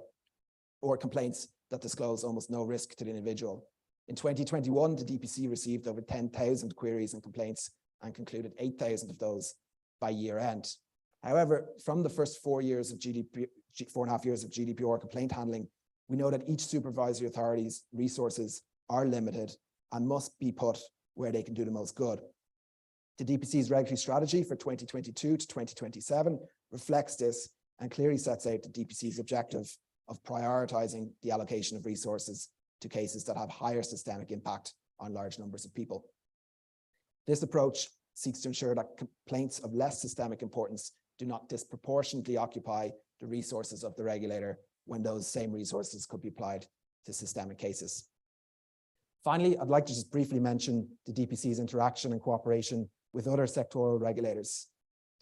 or complaints that disclose almost no risk to the individual. In 2021, the DPC received over 10,000 queries and complaints and concluded 8,000 of those by year end. However, from the first 4.5 years of GDPR complaint handling, we know that each supervisory authority's resources are limited and must be put where they can do the most good. The DPC's regulatory strategy for 2022 to 2027 reflects this and clearly sets out the DPC's objective of prioritizing the allocation of resources to cases that have higher systemic impact on large numbers of people. This approach seeks to ensure that complaints of less systemic importance do not disproportionately occupy the resources of the regulator when those same resources could be applied to systemic cases. Finally, I'd like to just briefly mention the DPC's interaction and cooperation with other sectoral regulators.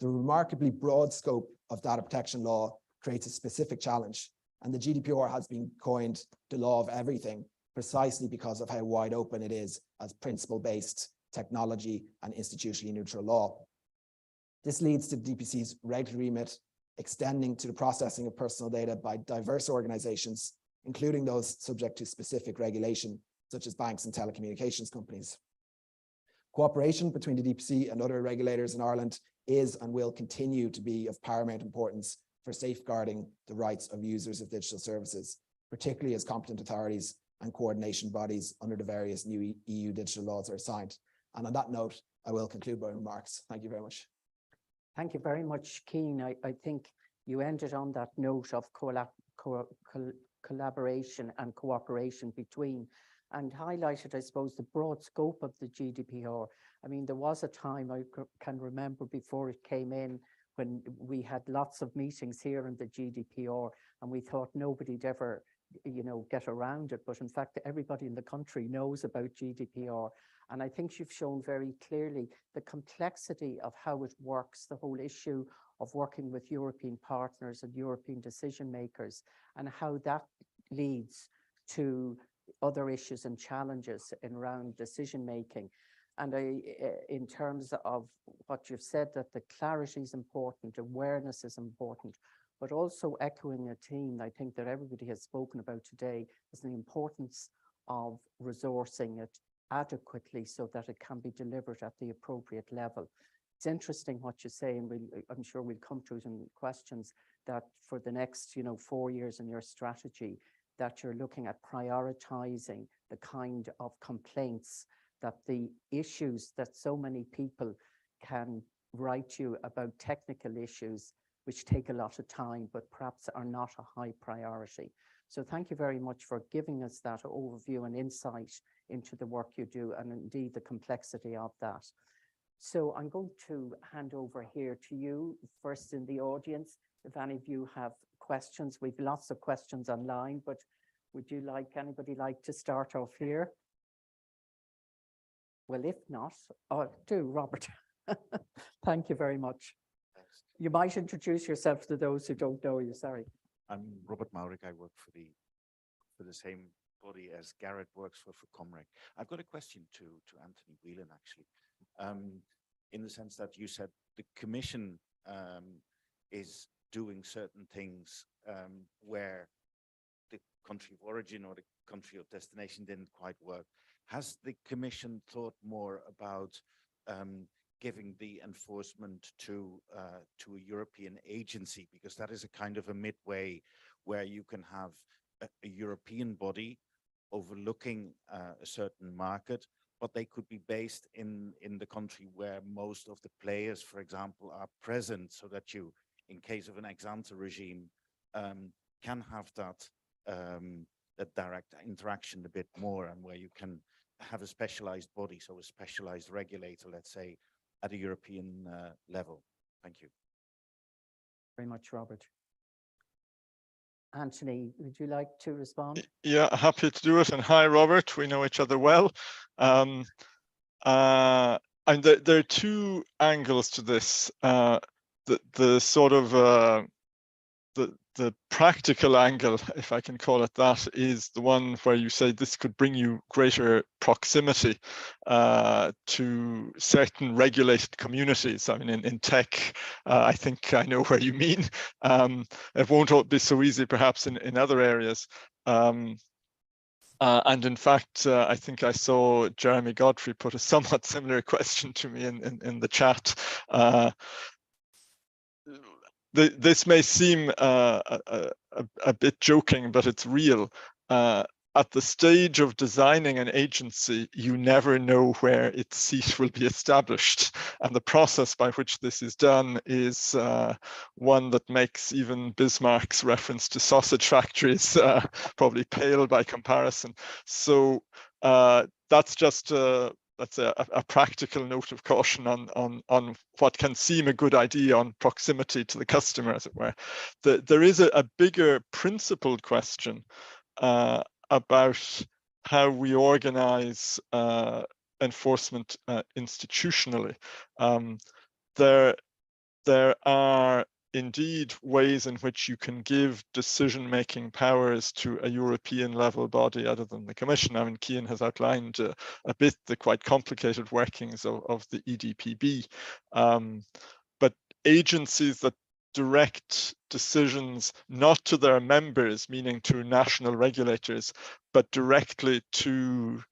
The remarkably broad scope of data protection law creates a specific challenge, and the GDPR has been coined the law of everything precisely because of how wide open it is as principle-based technology and institutionally neutral law. This leads to the DPC's regulatory remit extending to the processing of personal data by diverse organizations, including those subject to specific regulation, such as banks and telecommunications companies. Cooperation between the DPC and other regulators in Ireland is and will continue to be of paramount importance for safeguarding the rights of users of digital services, particularly as competent authorities and coordination bodies under the various new EU digital laws are assigned. And on that note, I will conclude my remarks. Thank you very much. Thank you very much, Cian. I think you ended on that note of collaboration and cooperation between, and highlighted, I suppose, the broad scope of the GDPR. I mean, there was a time I can remember before it came in when we had lots of meetings here in the GDPR and we thought nobody'd ever, get around it. But in fact, everybody in the country knows about GDPR. And I think you've shown very clearly the complexity of how it works, the whole issue of working with European partners and European decision makers, and how that leads to other issues and challenges around decision making. And in terms of what you've said, that the clarity is important, awareness is important, but also echoing a theme I think that everybody has spoken about today is the importance of resourcing it adequately so that it can be delivered at the appropriate level. It's interesting what you say, and I'm sure we'll come to it in questions, that for the next 4 years in your strategy, that you're looking at prioritizing the kind of complaints, that the issues that so many people can write you about, technical issues which take a lot of time but perhaps are not a high priority. So thank you very much for giving us that overview and insight into the work you do and indeed the complexity of that. So I'm going to hand over here to you first in the audience. If any of you have questions, we've lots of questions online, but would you anybody like to start off here? Well, if not, do Robert. Thank you very much. Thanks. You might introduce yourself to those who don't know you. Sorry. I'm Robert Maurick. I work for the same body as Garrett works for ComReg. I've got a question to Anthony Whelan, actually, in the sense that you said the Commission is doing certain things where the country of origin or the country of destination didn't quite work. Has the Commission thought more about giving the enforcement to a European agency, because that is a kind of a midway where you can have a European body overlooking a certain market, but they could be based in the country where most of the players, for example, are present, so that you, in case of an ex-ante regime, can have that direct interaction a bit more, and where you can have a specialized body, so a specialized regulator, let's say, at a European level. Thank you. Very much, Robert. Anthony, would you like to respond? Yeah, happy to do it. And hi, Robert. We know each other well. And there are two angles to this. The sort of the practical angle, if I can call it that, is the one where you say this could bring you greater proximity to certain regulated communities. I mean, in tech, I think I know where you mean. It won't be so easy, perhaps, in other areas. And in fact, I think I saw Jeremy Godfrey put a somewhat similar question to me in the chat. This may seem a bit joking, but it's real. At the stage of designing an agency, you never know where its seat will be established. And the process by which this is done is one that makes even Bismarck's reference to sausage factories probably pale by comparison. So that's just that's a practical note of caution on what can seem a good idea on proximity to the customer, as it were. There is a bigger principled question about how we organize enforcement institutionally. There are indeed ways in which you can give decision-making powers to a European level body other than the Commission. I mean, Cian has outlined a bit the quite complicated workings of the EDPB, but agencies that direct decisions not to their members, meaning to national regulators, but directly to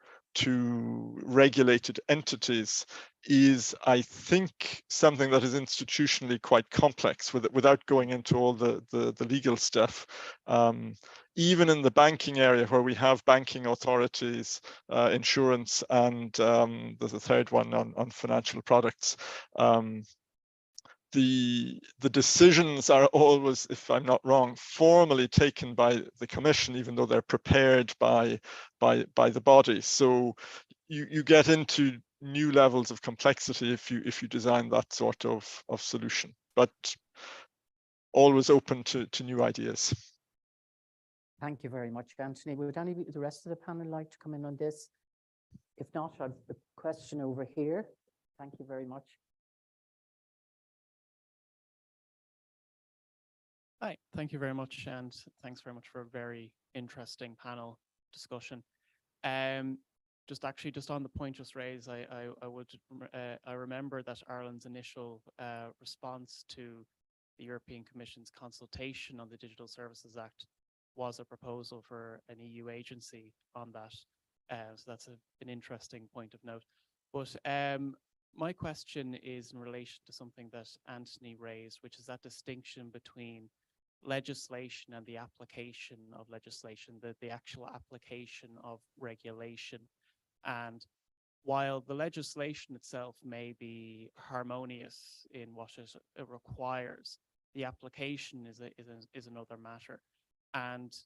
regulated entities is, I think, something that is institutionally quite complex without going into all the legal stuff. Even in the banking area where we have banking authorities, insurance, and there's a third one on financial products. The decisions are always, if I'm not wrong, formally taken by the Commission, even though they're prepared by the body. So you get into new levels of complexity if you design that sort of solution, but always open to new ideas. Thank you very much, Anthony. Would any of the rest of the panel like to come in on this? If not, I've a question over here. Thank you very much. Hi, thank you very much, and thanks very much for a very interesting panel discussion. Just on the point just raised, I remember that Ireland's initial response to the European Commission's consultation on the Digital Services Act was a proposal for an EU agency on that. So that's an interesting point of note. But my question is in relation to something that Anthony raised, which is that distinction between legislation and the application of legislation, the actual application of regulation. And while the legislation itself may be harmonious in what it requires, the application is another matter. And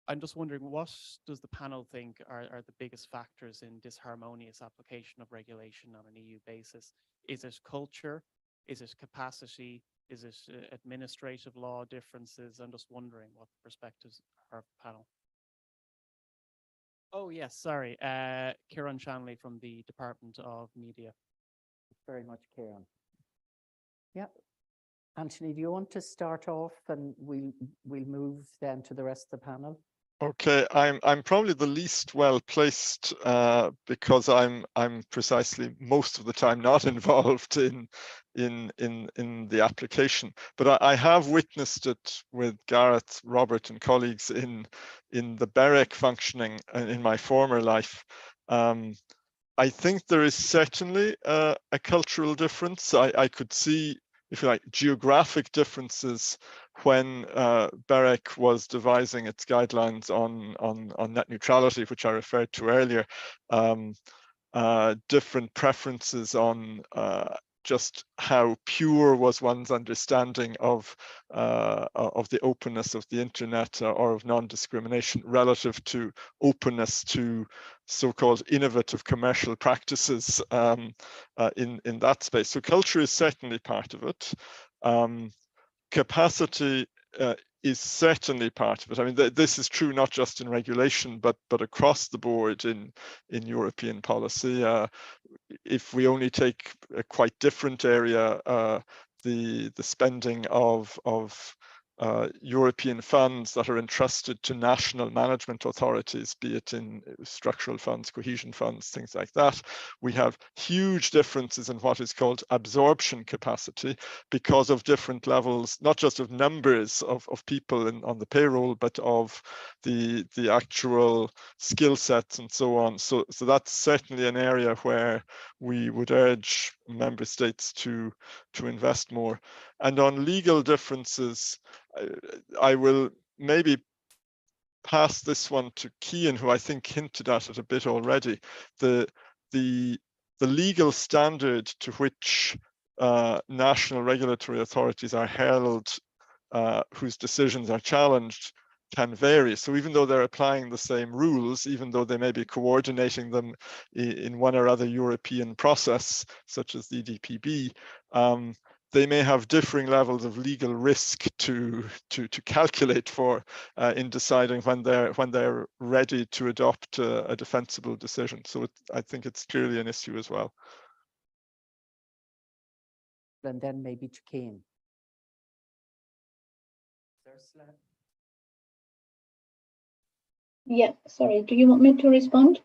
I'm just wondering, what does the panel think are the biggest factors in disharmonious application of regulation on an EU basis? Is it culture? Is it capacity? Is it administrative law differences? I'm just wondering what the perspectives are of the panel. Oh, yes, sorry. Cian Shanley from the Department of Media. Very much, Cian. Yeah. Anthony, do you want to start off and we'll move then to the rest of the panel? Okay, I'm probably the least well placed because I'm precisely most of the time not involved in the application, but I have witnessed it with Garrett, Robert, and colleagues in the BEUC functioning in my former life. I think there is certainly a cultural difference. I could see, if you like, geographic differences when BEUC was devising its guidelines on net neutrality, which I referred to earlier, different preferences on just how pure was one's understanding of the openness of the internet or of non-discrimination relative to openness to so-called innovative commercial practices in that space. So culture is certainly part of it. Capacity is certainly part of it. I mean, this is true not just in regulation, but across the board in European policy. If we only take a quite different area, the spending of European funds that are entrusted to national management authorities, be it in structural funds, cohesion funds, things like that. We have huge differences in what is called absorption capacity because of different levels, not just of numbers of people on the payroll, but of the actual skill sets and so on. So that's certainly an area where we would urge member states to invest more. And on legal differences, I will maybe pass this one to Cian, who I think hinted at it a bit already. The legal standard to which national regulatory authorities are held, whose decisions are challenged, can vary. So even though they're applying the same rules, even though they may be coordinating them in one or other European process, such as the DPB, they may have differing levels of legal risk to calculate for in deciding when they're ready to adopt a defensible decision. So I think it's clearly an issue as well. And then maybe to Cian. Ursula? Yeah, sorry, do you want me to respond?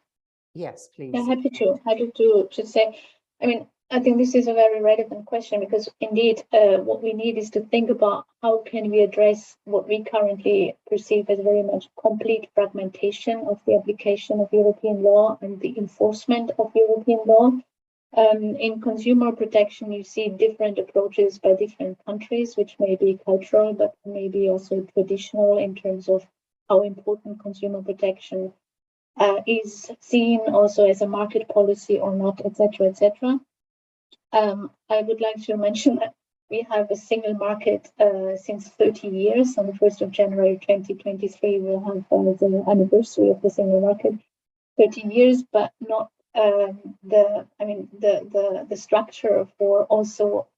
Yes, please. Yeah, happy to say, I mean, I think this is a very relevant question because indeed what we need is to think about how can we address what we currently perceive as very much complete fragmentation of the application of European law and the enforcement of European law. In consumer protection, you see different approaches by different countries, which may be cultural, but maybe also traditional in terms of how important consumer protection is seen also as a market policy or not, etc., etc. I would like to mention that we have a single market since 30 years. On the 1st of January 2023, we'll have the anniversary of the single market, 30 years, but not the structure for also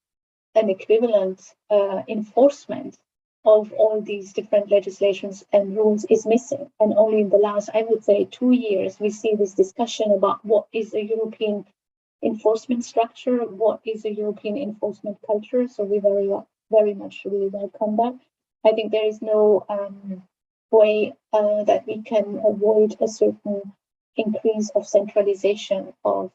an equivalent enforcement of all these different legislations and rules is missing. And only in the last, I would say, 2 years, we see this discussion about what is a European enforcement structure, what is a European enforcement culture. So we very much really welcome that. I think there is no way that we can avoid a certain increase of centralization of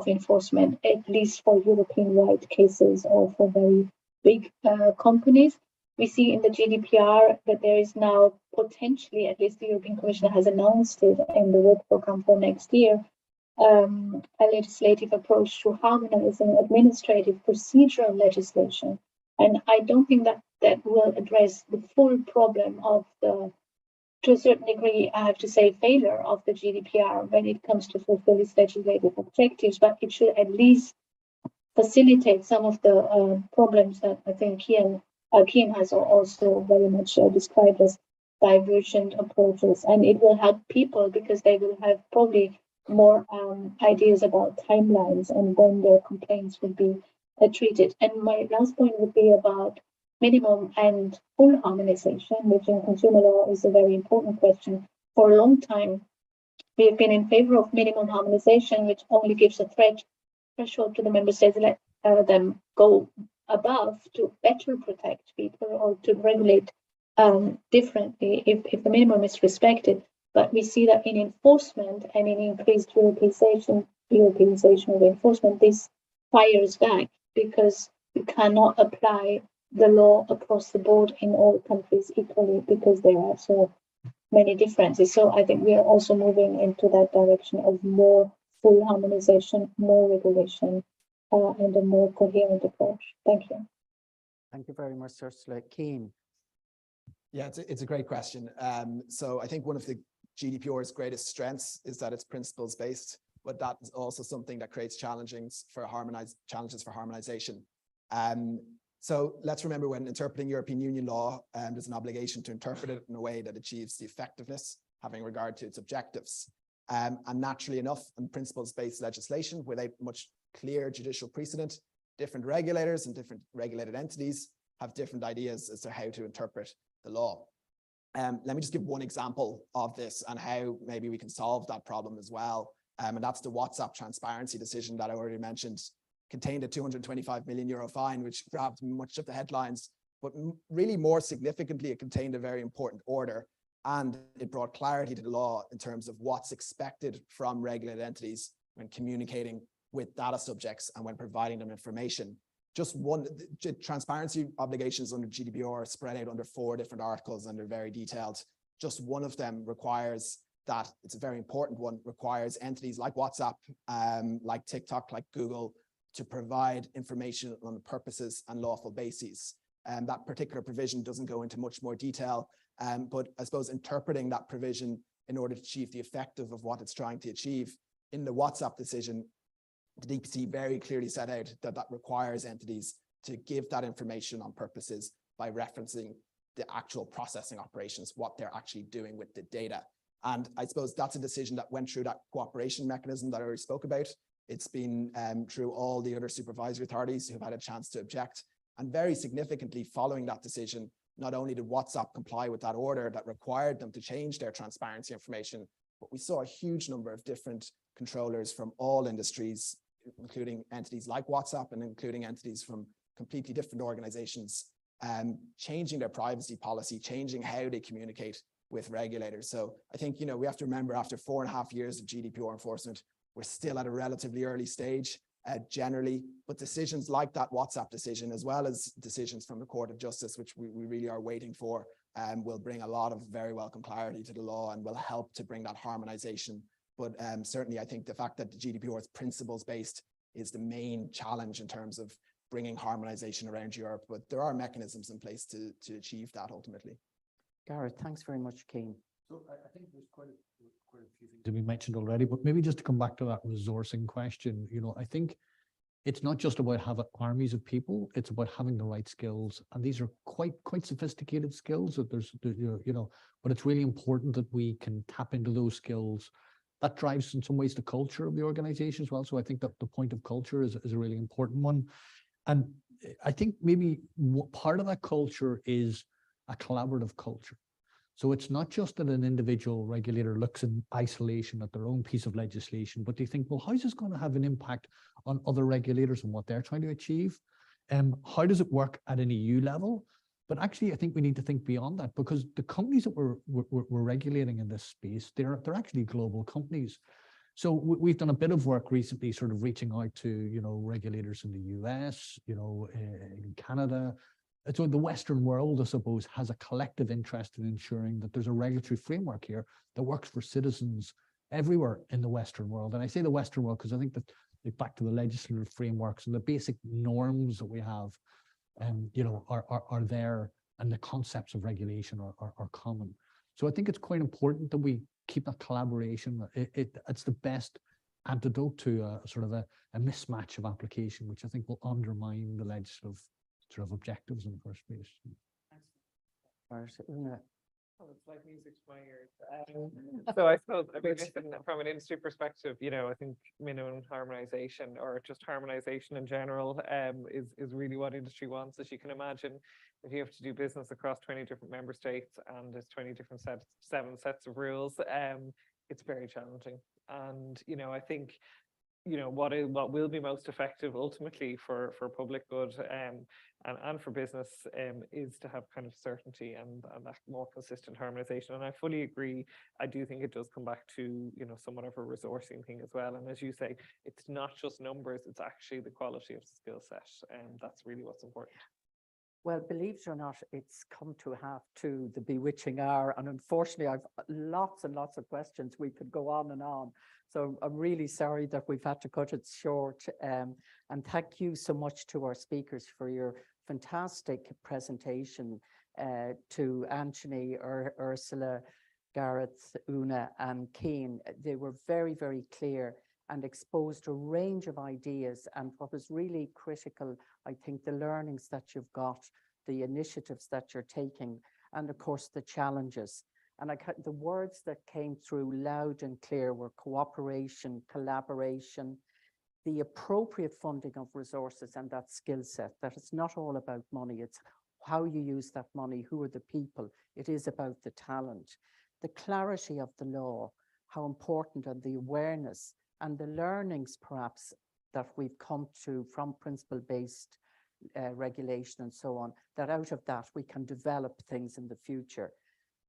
enforcement, at least for European-wide cases or for very big companies. We see in the GDPR that there is now potentially, at least the European Commission has announced it in the work program for next year, a legislative approach to harmonizing administrative procedural legislation. And I don't think that that will address the full problem of the, to a certain degree, I have to say, failure of the GDPR when it comes to fulfill its legislative objectives, but it should at least facilitate some of the problems that I think Cian has also very much described as divergent approaches. And it will help people because they will have probably more ideas about timelines and when their complaints will be treated. And my last point would be about minimum and full harmonization, which in consumer law is a very important question. For a long time, we have been in favor of minimum harmonization, which only gives a threshold to the member states, let them go above to better protect people or to regulate differently if the minimum is respected. But we see that in enforcement and in increased Europeanization of enforcement, this fires back because you cannot apply the law across the board in all countries equally because there are so many differences. So I think we are also moving into that direction of more full harmonization, more regulation, and a more coherent approach. Thank you. Thank you very much, Ursula. Cian. Yeah, it's a great question. So I think one of the GDPR's greatest strengths is that it's principles based, but that is also something that creates challenges for harmonization. So let's remember, when interpreting European Union law, there's an obligation to interpret it in a way that achieves the effectiveness, having regard to its objectives. And naturally enough, in principles-based legislation, without much clear judicial precedent, different regulators and different regulated entities have different ideas as to how to interpret the law. Let me just give one example of this and how maybe we can solve that problem as well. And that's the WhatsApp transparency decision that I already mentioned, contained a €225 million fine, which grabbed much of the headlines but really more significantly, it contained a very important order, and it brought clarity to the law in terms of what's expected from regulated entities when communicating with data subjects and when providing them information. Just one, the transparency obligations under GDPR are spread out under 4 different articles and they're very detailed. Just one of them requires that, it's a very important one, requires entities like WhatsApp, like TikTok, like Google, to provide information on the purposes and lawful bases. And that particular provision doesn't go into much more detail, but I suppose interpreting that provision in order to achieve the effective of what it's trying to achieve. In the WhatsApp decision, the DPC very clearly set out that that requires entities to give that information on purposes by referencing the actual processing operations, what they're actually doing with the data. And I suppose that's a decision that went through that cooperation mechanism that I already spoke about. It's been through all the other supervisory authorities who've had a chance to object. And very significantly, following that decision, not only did WhatsApp comply with that order that required them to change their transparency information, but we saw a huge number of different controllers from all industries, including entities like WhatsApp and including entities from completely different organizations, changing their privacy policy, changing how they communicate with regulators. So I think, we have to remember, after 4.5 years of GDPR enforcement, we're still at a relatively early stage generally, but decisions like that WhatsApp decision, as well as decisions from the Court of Justice, which we really are waiting for, will bring a lot of very welcome clarity to the law and will help to bring that harmonization. But certainly I think the fact that the GDPR is principles based is the main challenge in terms of bringing harmonization around Europe, but there are mechanisms in place to achieve that ultimately. Garrett, thanks very much, Cian. So I think there's quite a few things to be mentioned already, but maybe just to come back to that resourcing question, I think it's not just about having armies of people, it's about having the right skills. And these are quite sophisticated skills that but it's really important that we can tap into those skills. That drives in some ways the culture of the organization as well. So I think that the point of culture is a really important one. And I think maybe part of that culture is a collaborative culture. So it's not just that an individual regulator looks in isolation at their own piece of legislation, but they think, well, how is this going to have an impact on other regulators and what they're trying to achieve? How does it work at an EU level? But actually, I think we need to think beyond that, because the companies that we're regulating in this space, they're actually global companies. So we've done a bit of work recently, sort of reaching out to regulators in the US, in Canada. So the Western world, I suppose, has a collective interest in ensuring that there's a regulatory framework here that works for citizens everywhere in the Western world. And I say the Western world because I think that back to the legislative frameworks and the basic norms that we have, are there, and the concepts of regulation are common. So I think it's quite important that we keep that collaboration. It's the best antidote to a sort of a mismatch of application, which I think will undermine the legislative sort of objectives in the first place. Oh, it's like music to my ears. So I suppose, listen, from an industry perspective, I think minimum harmonization, or just harmonization in general, is really what industry wants. As you can imagine, if you have to do business across 20 different member states and there's 20 different 7 sets of rules, it's very challenging. And I think what will be most effective ultimately for public good and for business is to have kind of certainty and that more consistent harmonization. And I fully agree. I do think it does come back to somewhat of a resourcing thing as well. And as you say, it's not just numbers, it's actually the quality of the skill set, and that's really what's important. Well, believe it or not, it's come to the bewitching hour. And unfortunately, I've lots and lots of questions. We could go on and on. So I'm really sorry that we've had to cut it short. And thank you so much to our speakers for your fantastic presentation, to Anthony, Ursula, Garrett, Una, and Cian. They were very, very clear and exposed a range of ideas. And what was really critical, I think, the learnings that you've got, the initiatives that you're taking, and of course the challenges. And the words that came through loud and clear were cooperation, collaboration, the appropriate funding of resources, and that skill set, that it's not all about money, it's how you use that money, who are the people, it is about the talent, the clarity of the law, how important, and the awareness and the learnings perhaps that we've come to from principle-based regulation and so on, that out of that we can develop things in the future.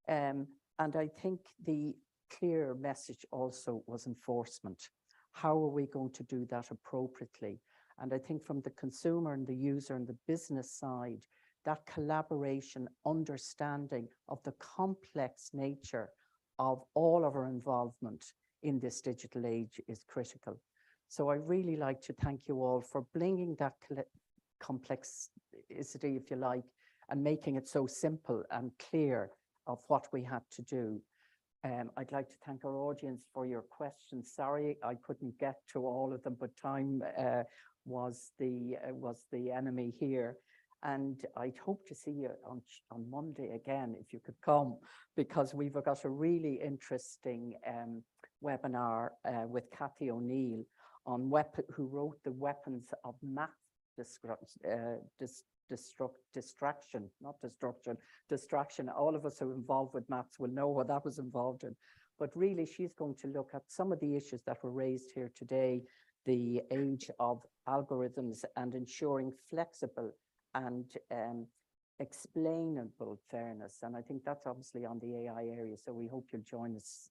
And I think the clear message also was enforcement. How are we going to do that appropriately? And I think from the consumer and the user and the business side, that collaboration, understanding of the complex nature of all of our involvement in this digital age is critical. So I really like to thank you all for bringing that complexity, if you like, and making it so simple and clear of what we had to do. I'd like to thank our audience for your questions. Sorry, I couldn't get to all of them, but time was the enemy here. And I'd hope to see you on Monday again, if you could come, because we've got a really interesting webinar with Cathy O'Neill on who wrote the Weapons of Math Distraction. All of us who are involved with maths will know what that was involved in. But really, she's going to look at some of the issues that were raised here today, the age of algorithms and ensuring flexible and explainable fairness. And I think that's obviously on the AI area. So we hope you'll join us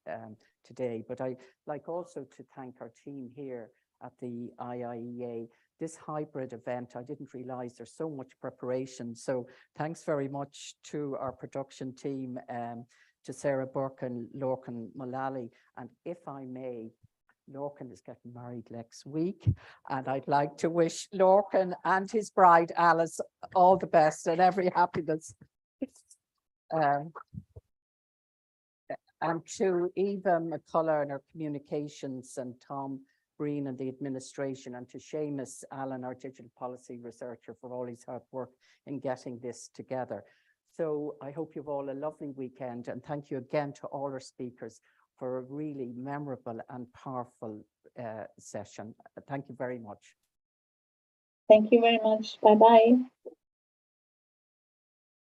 today. But I'd like also to thank our team here at the IIEA. This hybrid event, I didn't realize there's so much preparation. So thanks very much to our production team, to Sarah Burke and Lorcan Mullally. And if I may, Lorcan is getting married next week, and I'd like to wish Lorcan and his bride Alice all the best and every happiness. And to Eva McCullough and her communications, and Tom Brien and the administration, and to Seamus Allen, our digital policy researcher, for all his hard work in getting this together. So I hope you've all a lovely weekend, and thank you again to all our speakers for a really memorable and powerful session. Thank you very much. Thank you very much. Bye-bye.